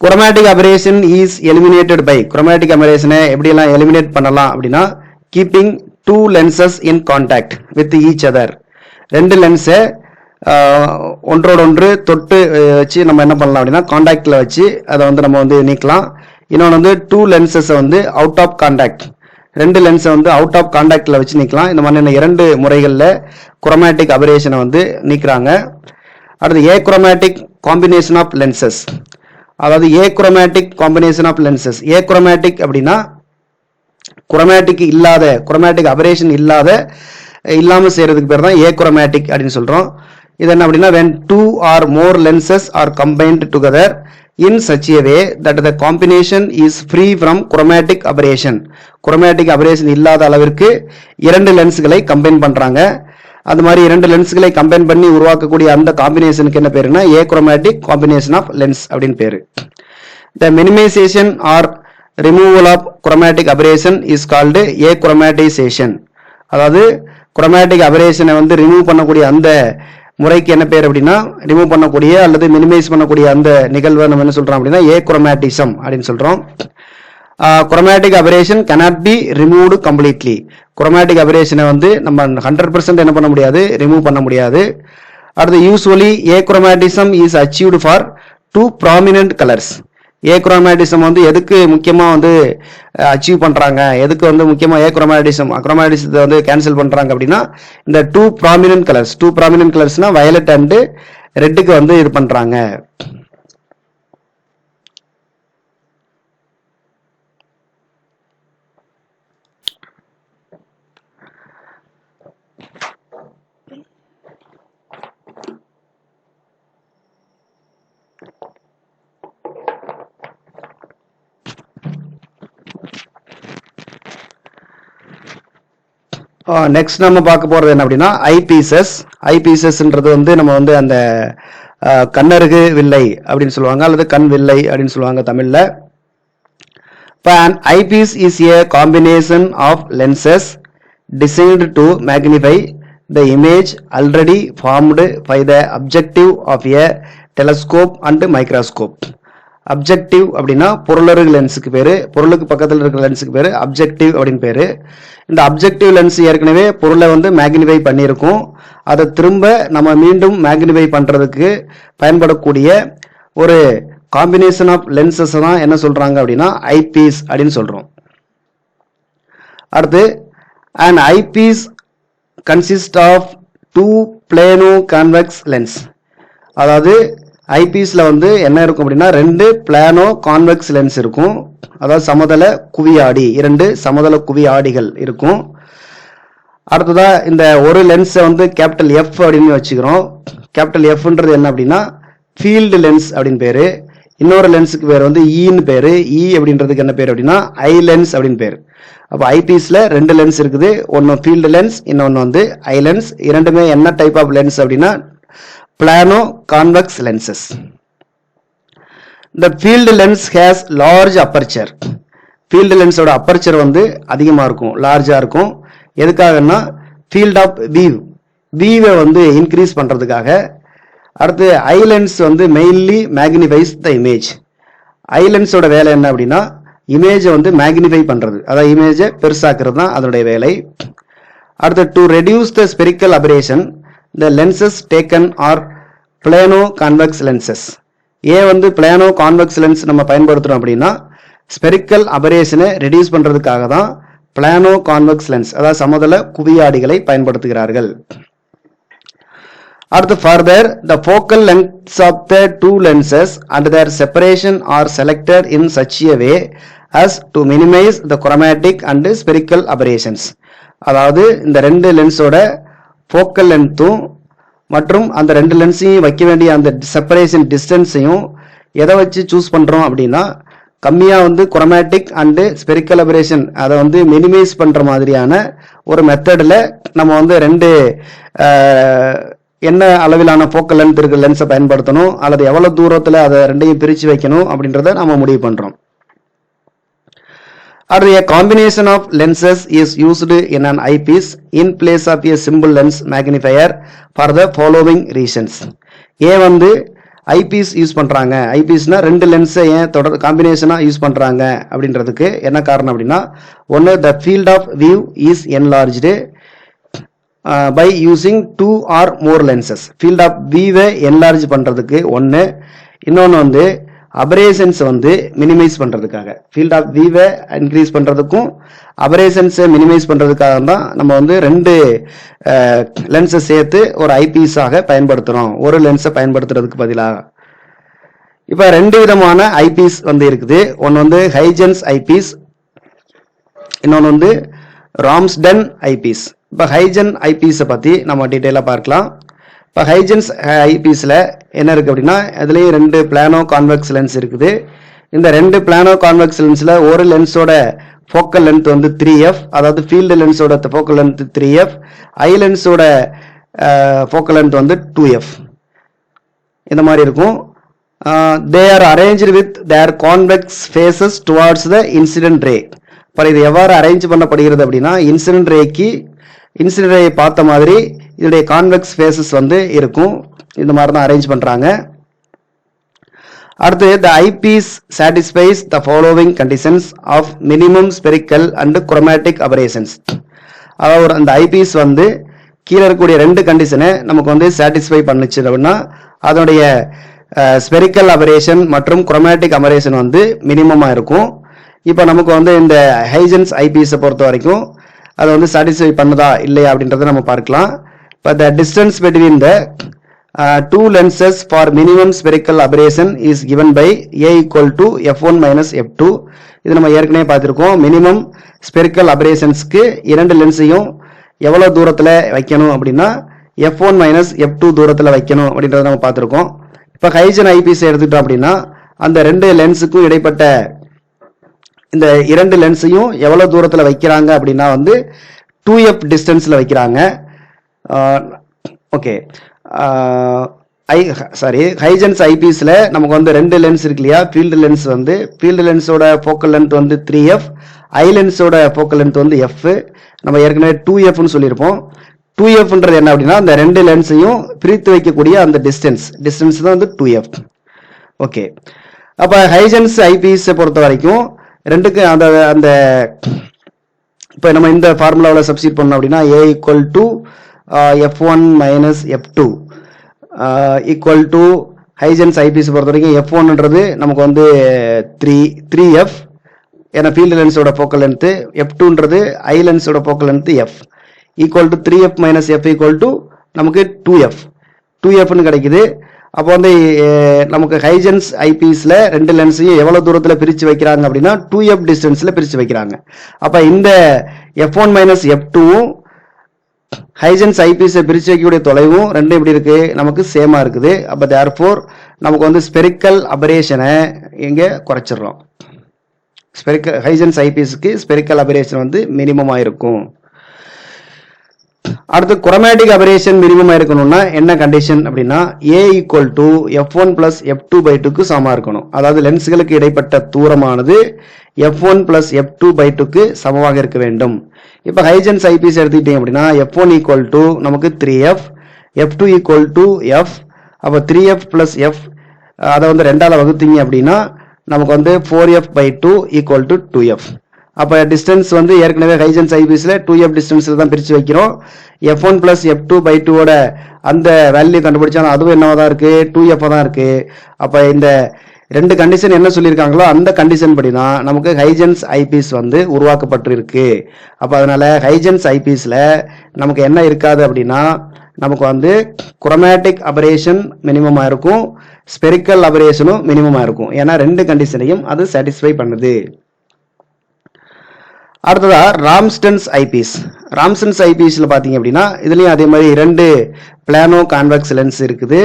Chromatic aberration is eliminated by. Chromatic அபரேஷனை எப்படியெல்லாம் எலிமினேட் பண்ணலாம் அப்படின்னா keeping two lenses in contact with each other. ரெண்டு லென்ஸை ஒன்றோட ஒன்று தொட்டு வச்சு நம்ம என்ன பண்ணலாம் அப்படின்னா கான்டாக்ட்ல வச்சு அதை வந்து நம்ம வந்து நீக்கலாம். இன்னொன்று வந்து டூ லென்சஸை வந்து அவுட் ஆஃப் கான்டாக்ட், ரெண்டு லென்ஸை வந்து அவுட் ஆஃப் கான்டாக்ட்ல வச்சு நீக்கலாம். இந்த மாதிரி இரண்டு முறைகளில் குரோமேட்டிக் அபரேஷனை வந்து நீக்கிறாங்க. அடுத்து achromatic combination of lenses. அதாவது achromatic combination of lenses. Achromatic அப்படின்னா குரோமேட்டிக் அபரேஷன் இல்லாமல் செய்யறதுக்கு பேர் தான் ஏக்ரோமேட்டிக் அப்படின்னு சொல்றோம். இது என்ன அப்படின்னா when two or more lenses are combined together in such a way that the combination is free from chromatic aberration. chromatic aberration இல்லாத அளவிற்கு இரண்டு லென்ஸ்களை கம்பைன் பண்றாங்க. அது மாதிரி இரண்டு லென்ஸ்களை கம்பைன் பண்ணி உருவாக்கக்கூடிய அந்த காம்பினேஷனுக்கு என்ன பேருன்னா ஏக்ரோமேட்டிக் காம்பினேஷன் ஆஃப் லென்ஸ் அப்படின்னு பேரு. The minimization or removal of chromatic aberration is called achromatization. அதாவது chromatic aberration வந்து ரிமூவ் பண்ணக்கூடிய அந்த முறைக்கு என்ன பேர் அப்படின்னா ரிமூவ் பண்ணக்கூடிய அல்லது மினிமைஸ் பண்ணக்கூடிய அந்த நிகழ்வை நம்ம என்ன சொல்றோம் அப்படின்னா ஏக்ரோமேட்டிசம் அப்படின்னு சொல்றோம். chromatic aberration cannot be removed completely. chromatic aberration வந்து நம்ம 100% என்ன பண்ண முடியாது, ரிமூவ் பண்ண முடியாது. அடுத்து usually achromatism is achieved for two prominent colours. Achromatism வந்து எதுக்கு முக்கியமா வந்து அச்சீவ் பண்றாங்க, எதுக்கு வந்து முக்கியமா அக்ரோமேட்டிசத்தை வந்து கேன்சல் பண்றாங்க அப்படின்னா இந்த டூ ப்ராமினன்ட் கலர்ஸ்னா வயலட் அண்ட் ரெட்டுக்கு வந்து இது பண்றாங்க. நெக்ஸ்ட் நம்ம பார்க்க போறது என்ன அப்படின்னா ஐபீசஸ்ன்றது வந்து நம்ம வந்து அந்த கண்ணருகு வில்லை அப்படின்னு சொல்லுவாங்க அல்லது கண் வில்லை அப்படின்னு சொல்லுவாங்க தமிழ்ல. இப்போ an eyepiece is a combination of lenses designed to magnify the image already formed by the objective of a telescope and microscope. Objective அப்படின்னா பொருளருகு லென்ஸுக்கு பேரு, பொருளுக்கு பக்கத்தில் இருக்கிற லென்ஸுக்கு பேரு அப்ஜெக்டிவ் அப்படின்னு பேரு. இந்த அப்ஜெக்டிவ் லென்ஸ் ஏற்கனவே பொருளை வந்து மேக்னிஃபை பண்ணியிருக்கும், அதை திரும்ப நம்ம மீண்டும் மேக்னிஃபை பண்றதுக்கு பயன்படக்கூடிய ஒரு காம்பினேஷன் ஆஃப் லென்சஸ் தான் என்ன சொல்றாங்க அப்படின்னா ஐபீஸ் அப்படின்னு சொல்றோம். அடுத்து an eyepiece consists of two plano convex lens. அதாவது ஐபீஸ்ல வந்து என்ன இருக்கும் அப்படின்னா ரெண்டு பிளானோ கான்வெக்ஸ் லென்ஸ் இருக்கும், அதாவது சமதள குவியாடி, இரண்டு சமதள குவியாடிகள் இருக்கும். அடுத்ததா இந்த ஒரு லென்ஸை வந்து கேபிட்டல் எஃப் அப்படின்னு வச்சுக்கிறோம். கேபிட்டல் எஃப்ன்றது என்ன அப்படின்னா ஃபீல்டு லென்ஸ் அப்படின்னு பேரு. இன்னொரு லென்ஸுக்கு பேர் வந்து ஈன்னு பேரு. இ அப்படின்றதுக்கு என்ன பேர் அப்படின்னா ஐ லென்ஸ் அப்படின்னு பேரு. அப்போ ஐபீஸ்ல ரெண்டு லென்ஸ் இருக்குது, ஒன்னு ஃபீல்டு லென்ஸ், இன்னொன்னு வந்து ஐ லென்ஸ். இரண்டுமே என்ன டைப் ஆஃப் லென்ஸ் அப்படின்னா plano convex lenses. The field lens has large aperture. field lens ஓட aperture வந்து அதிகமா இருக்கும், லார்ஜா இருக்கும். எதுக்காகன்னா field of view வந்து இன்க்ரீஸ் பண்றதுக்காக. அடுத்து ஐ லென்ஸ் வந்து மெயின்லி மேக்னிஃபைஸ் த இமேஜ். ஐ லென்ஸோட வேலை என்ன அப்படின்னா இமேஜை வந்து மேக்னிஃபை பண்றது, அதாவது இமேஜை பெருசாக்குறது தான் அதனுடைய வேலை. அடுத்து to reduce the spherical aberration the lenses taken are plano convex lenses. வந்து plano convex lens நம்ம பயன்படுத்துறோம் அப்படின்னா ஸ்பெரிக்கல் அபரேஷனை ரெடியூஸ் பண்றதுக்காக தான் plano convex lens, அதாவது சமதள குவியாடிகளை பயன்படுத்துகிறார்கள். அடுத்து further the focal lengths of the two lenses and their separation are selected in such a way as to minimize the chromatic and spherical aberrations. அதாவது இந்த ரெண்டு லென்ஸோட ஃபோக்கல் லென்த்தும் மற்றும் அந்த ரெண்டு லென்ஸையும் வைக்க வேண்டிய அந்த செப்பரேஷன் டிஸ்டன்ஸையும் எதை வச்சு சூஸ் பண்றோம் அப்படின்னா கம்மியா வந்து குரோமேட்டிக் அண்டு ஸ்பெரிக்கல் அபரேஷன் அதை வந்து மினிமைஸ் பண்ற மாதிரியான ஒரு மெத்தட்ல நம்ம வந்து ரெண்டு என்ன அளவிலான ஃபோக்கல் லென்த் இருக்கிற லென்ஸை பயன்படுத்தணும் அல்லது எவ்வளவு தூரத்துல அதை ரெண்டையும் பிரிச்சு வைக்கணும் அப்படின்றத நம்ம முடிவு பண்றோம். Or a combination of lenses is used in an eyepiece in place of a simple lens magnifier for the following reasons. வந்து ஐபீஸ் யூஸ் பண்றாங்க, ஐபீஸ்னா ரெண்டு லென்ஸை ஏன் தொடர் காம்பினேஷனா யூஸ் பண்றாங்க அப்படின்றதுக்கு என்ன காரணம் அப்படின்னா ஒன்னு the field of view is enlarged by using two or more lenses. field of view enlarge பண்றதுக்கு ஒன்னு, இன்னொன்னு வந்து அபரேஷன்ஸ் வந்து மினிமைஸ் பண்றதுக்காக. ஃபீல்ட் ஆஃப் வியூவை இன்க்ரீஸ் பண்றதுக்கும் அபரேஷன்ஸை மினிமைஸ் பண்றதுக்காக தான் நம்ம வந்து ரெண்டு லென்ஸை சேர்த்து ஒரு ஐபீஸாக பயன்படுத்துறோம், ஒரு லென்ஸை பயன்படுத்துறதுக்கு பதிலாக. இப்ப ரெண்டு விதமான ஐபீஸ் வந்து இருக்குது. ஒன்னு வந்து ஹைஜென்ஸ் ஐபீஸ், இன்னொன்று வந்து ராம்ஸ்டன் ஐபீஸ். இப்போ ஹைஜன் ஐபீஸை பற்றி நம்ம டீட்டெயிலாக பார்க்கலாம். இப்போ ஹைஜன்ஸ் ஐபீஸில் என்ன இருக்குது அப்படின்னா, அதுலேயும் 2 பிளானோ கான்வெக்ஸ் லென்ஸ் இருக்குது. இந்த 2 பிளானோ கான்வெக்ஸ் லென்ஸில் ஒரு லென்ஸோட ஃபோக்கல் லென்த் வந்து 3f, அதாவது ஃபீல்டு லென்ஸோட ஃபோக்கல் லென்த் 3f, ஐ லென்ஸோட ஃபோக்கல் லென்த் வந்து 2f. இந்த மாதிரி இருக்கும். They are arranged with their convex faces towards the incident ray. இப்போ இது எவ்வாறு அரேஞ்ச் பண்ணப்படுகிறது அப்படின்னா, இன்சிடென்ட் ரேயை பார்த்த மாதிரி இதோடைய கான்வெக்ஸ் ஃபேஸஸ் வந்து இருக்கும். இந்த மாதிரி தான் அரேஞ்ச் பண்ணுறாங்க. அடுத்து the eyepiece satisfies the following conditions of minimum spherical and chromatic aberrations. அதாவது அந்த ஐபீஸ் வந்து கீழே இருக்கக்கூடிய 2 கண்டிஷனை நமக்கு வந்து சாட்டிஸ்ஃபை பண்ணுச்சு அப்படின்னா அதனுடைய ஸ்பெரிக்கல் அபரேஷன் மற்றும் குரோமேட்டிக் அபரேஷன் வந்து மினிமமாக இருக்கும். இப்போ நமக்கு வந்து இந்த ஹைஜன்ஸ் ஐபீஸை பொறுத்த வரைக்கும் அதை வந்து சாட்டிஸ்ஃபை பண்ணுதா இல்லையா அப்படின்றத நம்ம பார்க்கலாம். இப்போ த distance between the 2 lenses for minimum spherical aberration is given by a equal to f1 minus f2. இது நம்ம ஏற்கனவே பார்த்துருக்கோம். மினிமம் ஸ்பெரிக்கல் அபரேஷன்ஸ்க்கு 2 லென்ஸையும் எவ்வளோ தூரத்தில் வைக்கணும் அப்படின்னா f1 மைனஸ் f2 தூரத்தில் வைக்கணும் அப்படின்றத நம்ம பார்த்துருக்கோம். இப்போ ஹைஜன் ஐபிஎஸ் எடுத்துட்டோம் அப்படின்னா அந்த 2 லென்ஸுக்கும் இடைப்பட்ட இந்த 2 லென்ஸையும் எவ்வளோ தூரத்தில் வைக்கிறாங்க அப்படின்னா வந்து 2f டிஸ்டன்ஸில் வைக்கிறாங்க. ஓகே, ஹைஜன்ஸ் ஐபிஎஸ்ல நமக்கு வந்து 2 லென்ஸ் இருக்கு இல்லையா. ஃபீல்டு லென்ஸ் வந்து ஃபீல்டு லென்ஸோட ஃபோக்கல் லென்த் வந்து 3f, ஐ லென்ஸோட ஃபோக்கல் லென்த் வந்து f. நம்ம ஏற்கனவே 2fன்னு சொல்லியிருப்போம். 2fன்றது என்ன அப்படின்னா அந்த 2 லென்ஸையும் பிரித்து வைக்கக்கூடிய அந்த டிஸ்டன்ஸ் தான் வந்து 2f. ஓகே, அப்போ ஹைஜன்ஸ் ஐபிஎஸ் பொறுத்த வரைக்கும் 2க்கு அந்த அந்த இப்போ நம்ம இந்த ஃபார்முலாவில் சப்ஸ்டிட் பண்ணோம் அப்படின்னா a equal to f1 minus f2 equal to Huygens eyepiece பொறுத்த வரைக்கும் f1ன்றது நமக்கு வந்து 3f, ஏன்னா ஃபீல்டு லென்ஸோட ஃபோக்கல் லென்த்து, f2ன்றது ஐ லென்ஸோட focal length f, equal to 3f minus f equal to நமக்கு 2fன்னு கிடைக்குது. அப்போ வந்து நமக்கு ஹைஜன்ஸ் ஐபிஎஸ்ல 2 லென்ஸையும் எவ்வளோ தூரத்தில் பிரித்து வைக்கிறாங்க அப்படின்னா 2f டிஸ்டன்ஸில் பிரித்து வைக்கிறாங்க. அப்போ இந்த f1 மைனஸ் f2வும் ஹைஜன்ஸ் ஐபிஎஸ்ஸை பிரித்து வைக்கக்கூடிய தொலைவும் 2 எப்படி இருக்கு, நமக்கு சேமாக இருக்குது. அப்போ தேர்ஃபோர் நமக்கு வந்து ஸ்பெரிக்கல் அபரேஷனை இங்கே குறைச்சிடுறோம். ஹைஜன்ஸ் ஐபிஎஸ்க்கு ஸ்பெரிக்கல் அபரேஷன் வந்து மினிமமாக இருக்கும். அடுத்து குரோமேட்டிக் அபரேஷன் மினிமம் இருக்கணும்னா என்ன கண்டிஷன் அப்படின்னா a equal to f1 plus f2 by 2க்கு சமமாக இருக்கணும். அதாவது லென்ஸ்களுக்கு இடைப்பட்ட தூரமானது f1 பிளஸ் f2 பை 2க்கு சமமாக இருக்க வேண்டும். இப்போ ஹைஜன்ஸ் ஐபிஎஸ் எடுத்துக்கிட்டீங்க அப்படின்னா f1 ஈக்குவல் டு நமக்கு 3f, f2 equal to f. அப்போ 3f பிளஸ் f அதை வந்து 2ஆல் வகுத்தீங்க அப்படின்னா நமக்கு வந்து 4f by 2 equal to 2f. அப்போ டிஸ்டன்ஸ் வந்து ஏற்கனவே ஹைஜன்ஸ் ஐபிஎஸ்ல 2f டிஸ்டன்ஸில் தான் பிரித்து வைக்கிறோம். f1 பிளஸ் f2 பை 2ஓட அந்த வேல்யூ கண்டுபிடிச்சாலும் அதுவும் என்னவா தான் இருக்கு, 2f தான் இருக்கு. அப்போ இந்த 2 கண்டிஷன் என்ன சொல்லியிருக்காங்களோ அந்த கண்டிஷன் படி தான் நமக்கு ஹைஜன்ஸ் ஐபிஎஸ் வந்து உருவாக்கப்பட்டிருக்கு. அப்போ அதனால ஹைஜன்ஸ் ஐபிஎஸ்ல நமக்கு என்ன இருக்காது அப்படின்னா நமக்கு வந்து குரோமேட்டிக் அபரேஷன் மினிமமாக இருக்கும், ஸ்பெரிக்கல் அபரேஷனும் மினிமமாக இருக்கும். ஏன்னா 2 கண்டிஷனையும் அது சாட்டிஸ்ஃபை பண்ணுது. அடுத்ததா ராம்ஸ்டன்ஸ் ஐபிஎஸ். ராம்ஸ்டன்ஸ் ஐபிஎஸ்ல பாத்தீங்க அப்படின்னா இதுலயும் அதே மாதிரி 2 பிளானோ கான்வெக்ஸ் லென்ஸ் இருக்குது.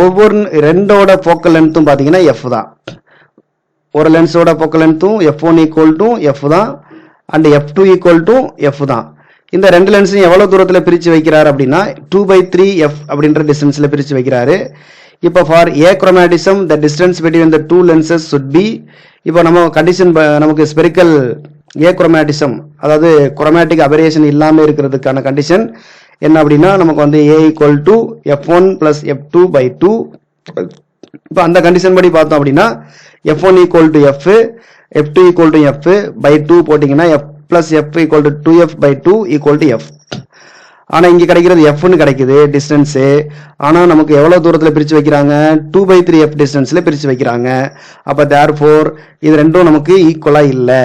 ஒவ்வொரு 2ஓட ஃபோக்கல் லென்த்தும் பாத்தீங்கன்னா f தான். ஒரு லென்ஸோட ஃபோக்கல் லென்த்தும் f1 ஈக்குவல் டு f தான் and f2 equal to f தான். இந்த 2 லென்ஸையும் எவ்வளவு தூரத்தில் பிரித்து வைக்கிறாரு அப்படின்னா 2/3f அப்படின்ற டிஸ்டன்ஸில் பிரித்து வைக்கிறாரு. இப்போ for achromatism the distance between the 2 lenses should be, இப்போ நம்ம கண்டிஷன் நமக்கு ஸ்பெரிக்கல் ஏ குரோமேட்டிசம் அதாவது குரோமேட்டிக் அபரேஷன் இல்லாமல் இருக்கிறதுக்கான கண்டிஷன் என்ன அப்படின்னா நமக்கு வந்து a equal to f1 plus f2 by 2. இப்போ அந்த கண்டிஷன் படி பார்த்தோம் அப்படின்னா f1 equal to f, f2 equal to f by 2 போட்டிங்கன்னா f plus f equal to 2f by 2 equal to f. ஆனால் இங்கே கிடைக்கிறது fன்னு கிடைக்குது டிஸ்டன்ஸு. ஆனால் நமக்கு எவ்வளோ தூரத்தில் பிரித்து வைக்கிறாங்க, 2/3f டிஸ்டன்ஸில் பிரித்து வைக்கிறாங்க. அப்போ தேர்ஃபோர் இது ரெண்டும் நமக்கு ஈக்குவலாக இல்லை.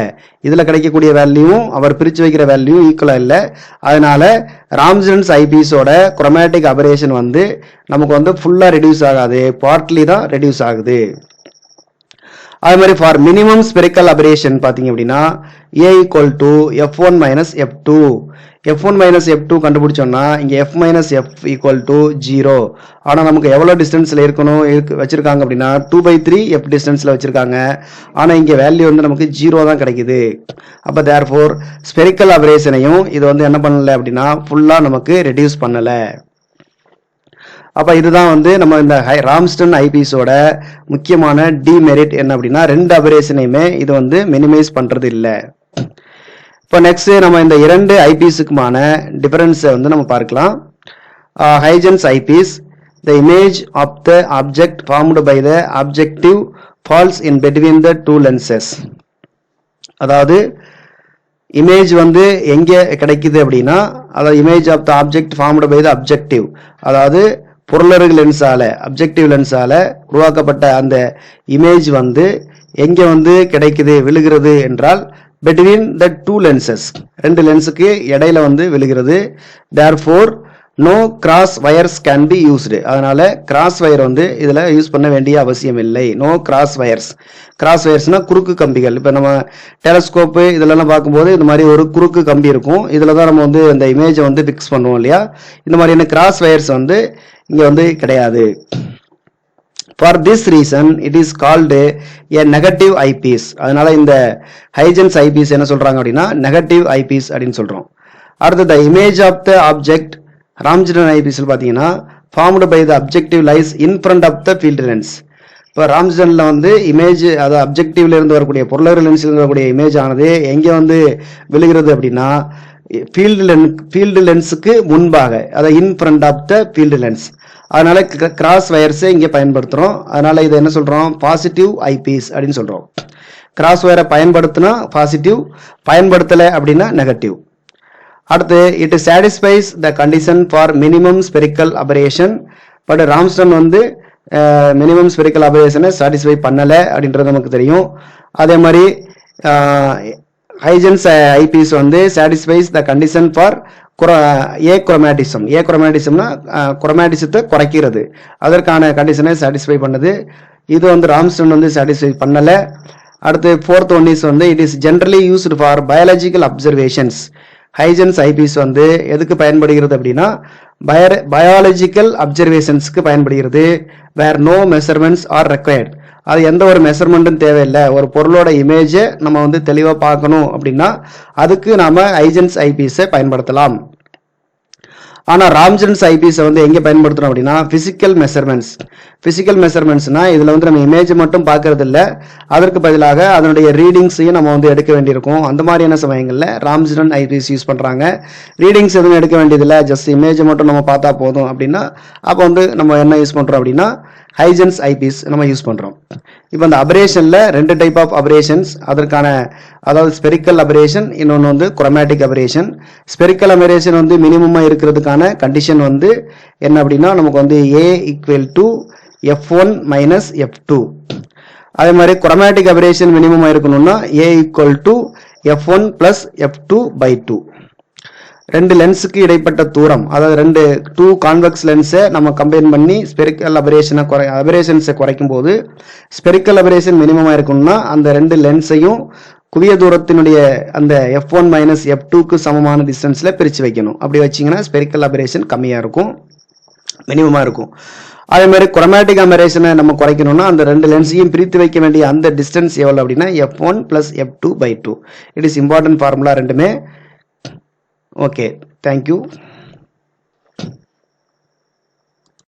இதில் கிடைக்கக்கூடிய வேல்யூவும் அவர் பிரித்து வைக்கிற வேல்யூவும் ஈக்குவலாக இல்லை. அதனால ராம்ஸ்டன்ஸ் ஐபிஎஸோட குரோமேட்டிக் அபரேஷன் வந்து நமக்கு வந்து ஃபுல்லாக ரெடியூஸ் ஆகாது, பார்ட்லி தான் ரெடியூஸ் ஆகுது. அது மாதிரி ஃபார் மினிமம் ஸ்பெரிக்கல் அபரேஷன் பார்த்தீங்க அப்படின்னா a equal to f1 minus f2. f1 minus f2 கண்டுபிடிச்சோம்னா இங்க f minus f equal to 0. ஆனா நமக்கு எவ்வளவு டிஸ்டன்ஸ்ல இருக்கணும் வச்சிருக்காங்க அப்படின்னா 2/3 f டிஸ்டன்ஸ்ல வச்சிருக்காங்க. ஆனா இங்க வேல்யூ வந்து நமக்கு 0 தான் கிடைக்குது. அப்ப therefore spherical aberrationையும் இது வந்து என்ன பண்ணல அப்படின்னா ஃபுல்லா நமக்கு ரெடியூஸ் பண்ணல. அப்ப இதுதான் வந்து நம்ம இந்த ராம்ஸ்டன் ஐபீஸோட முக்கியமான டிமெரிட் என்ன அப்படின்னா ரெண்டு அபரேஷனையுமே இது வந்து மினிமைஸ் பண்றது இல்லை. இப்போ நெக்ஸ்ட் நம்ம இந்த இரண்டு ஐபீஸுக்குமான டிஃபரன்ஸை வந்து நம்ம பார்க்கலாம். Huygens eyepiece, the image of the object formed by the objective falls in between the two lenses. அதாவது இமேஜ் வந்து எங்க கிடைக்குது அப்படின்னா அதாவது image of the object formed by the objective, அதாவது பொருளருகு லென்ஸால அப்ஜெக்டிவ் லென்ஸால உருவாக்கப்பட்ட அந்த இமேஜ் வந்து எங்க வந்து கிடைக்குது விழுகிறது என்றால் between the two lenses, ரெண்டு லென்ஸுக்கு இடையில வந்து விழுகிறது. therefore no cross wires can be used. அதனால கிராஸ் வயர் வந்து இதுல யூஸ் பண்ண வேண்டிய அவசியம் இல்லை. no cross wires. கிராஸ் வயர்ஸ்னா குறுக்கு கம்பிகள். இப்ப நம்ம டெலஸ்கோப் இதெல்லாம் பார்க்கும்போது இந்த மாதிரி ஒரு குறுக்கு கம்பி இருக்கும். இதுல தான் நம்ம வந்து அந்த இமேஜை வந்து பிக்ஸ் பண்ணுவோம் இல்லையா. இந்த மாதிரியான கிராஸ் வயர்ஸ் வந்து இங்க வந்து கிடையாது. For this reason it is called a negative eyepiece. அதனால இந்த ஹைஜன்ஸ் ஐபீஸ் என்ன சொல்றாங்க அப்படின்னா நெகட்டிவ் ஐபீஸ் அப்படின்னு சொல்றோம். அடுத்து the image of the object Ramsden ஐபீஸ்ல பாத்தீங்கன்னா formed by the objective lies in front of the field lens. இப்போ ராம்ஸ்டன்ல வந்து இமேஜ் அது அப்ஜெக்டிவ்ல இருந்து வரக்கூடிய பொருளர் லென்ஸ்ல இருந்து வரக்கூடிய இமேஜ் ஆனது எங்க வந்து விழுகிறது அப்படின்னா ஃபீல்டு லென்ஸுக்கு முன்பாக, அதாவது in front of the field lens. அதனால கிராஸ் வயர்ஸை இங்கே பயன்படுத்துறோம். அதனால இது என்ன சொல்றோம், பாசிட்டிவ் ஐபீஸ் அப்படின்னு சொல்றோம். கிராஸ் வயரை பயன்படுத்தினா பாசிட்டிவ், பயன்படுத்தலை அப்படின்னா நெகட்டிவ். அடுத்து it satisfies the condition for minimum spherical aberration. But Ramsden வந்து மினிமம் ஸ்பெரிக்கல் அபரேஷனை சாட்டிஸ்ஃபை பண்ணலை அப்படின்றது நமக்கு தெரியும். அதே மாதிரி ஹைஜன்ஸ் ஐபீஸ் வந்து சாட்டிஸ்ஃபைஸ் த கண்டிஷன் ஃபார் ஏக்ரோமேட்டிசம். ஏக்ரோமேட்டிசம்னா குரோமேட்டிசத்தை குறைக்கிறது, அதற்கான கண்டிஷனை சாட்டிஸ்ஃபை பண்ணது. இது வந்து ராம்ஸ்டன் வந்து சாட்டிஸ்ஃபை பண்ணல. அடுத்து ஃபோர்த் ஒன் இஸ் வந்து it is generally used for biological observations. Huygens eyepiece வந்து எதுக்கு பயன்படுகிறது அப்படின்னா பயாலஜிக்கல் அப்சர்வேஷன்ஸ்க்கு பயன்படுகிறது. வேர் நோ மெஷர்மெண்ட்ஸ் ஆர் ரெக்வயர்ட். அது எந்த ஒரு மெஷர்மெண்ட்டும் தேவையில்லை. ஒரு பொருளோட இமேஜை நம்ம வந்து தெளிவாக பார்க்கணும் அப்படின்னா அதுக்கு நாம ஹைஜன்ஸ் ஐபீஸை பயன்படுத்தலாம். ஆனால் ராம்ஸ்டன்ஸ் ஐபீஸை வந்து எங்கே பயன்படுத்துறோம் அப்படின்னா பிசிக்கல் மெஷர்மெண்ட்ஸ். பிசிக்கல் மெஷர்மெண்ட்ஸ்னா இதில் வந்து நம்ம இமேஜ் மட்டும் பார்க்கறது இல்லை, அதற்கு பதிலாக அதனுடைய ரீடிங்ஸையும் நம்ம வந்து எடுக்க வேண்டியிருக்கும். அந்த மாதிரியான சமயங்களில் ராம்ஸ்டன் ஐபீஸ் யூஸ் பண்ணுறாங்க. ரீடிங்ஸ் எதுவும் எடுக்க வேண்டியதில்லை, ஜஸ்ட் இமேஜை மட்டும் நம்ம பார்த்தா போதும் அப்படின்னா அப்போ வந்து நம்ம என்ன யூஸ் பண்ணுறோம் அப்படின்னா ஹைஜன்ஸ் ஐபீஸ் நம்ம யூஸ் பண்ணுறோம். இப்போ இந்த அபரேஷனில் ரெண்டு டைப் ஆஃப் அபரேஷன்ஸ், அதற்கான அதாவது ஸ்பெரிக்கல் அபரேஷன், இன்னொன்று வந்து குரோமேட்டிக் அபரேஷன். ஸ்பெரிக்கல் அபரேஷன் வந்து மினிமமாக இருக்கிறதுக்கான கண்டிஷன் வந்து என்ன அப்படின்னா நமக்கு வந்து A equal to f1 minus f2. அதே மாதிரி குரோமேட்டிக் அபரேஷன் மினிமமாக இருக்கணும்னா A equal to f1 plus f2/2. ரெண்டு லென்ஸுக்கு இடைப்பட்ட தூரம், அதாவது ரெண்டு டூ கான்வெக்ஸ் லென்ஸை நம்ம கம்பைன் பண்ணி ஸ்பெரிக்கல் அபரேஷன்ஸை குறைக்கும் போது ஸ்பெரிக்கல் அபரேஷன் மினிமமாக இருக்கணும்னா அந்த ரெண்டு லென்ஸையும் குவிய தூரத்தினுடைய அந்த f1 மைனஸ் f2க்கு சமமான டிஸ்டன்ஸில் பிரித்து வைக்கணும். அப்படி வச்சிங்கன்னா ஸ்பெரிக்கல் அபரேஷன் கம்மியாக இருக்கும், மினிமமாக இருக்கும். அதே மாதிரி குரோமேட்டிக் அபரேஷனை நம்ம குறைக்கணும்னா அந்த ரெண்டு லென்ஸையும் பிரித்து வைக்க வேண்டிய அந்த டிஸ்டன்ஸ் எவ்வளோ அப்படின்னா f1 plus f2/2. It is important formula ரெண்டுமே. Okay, thank you.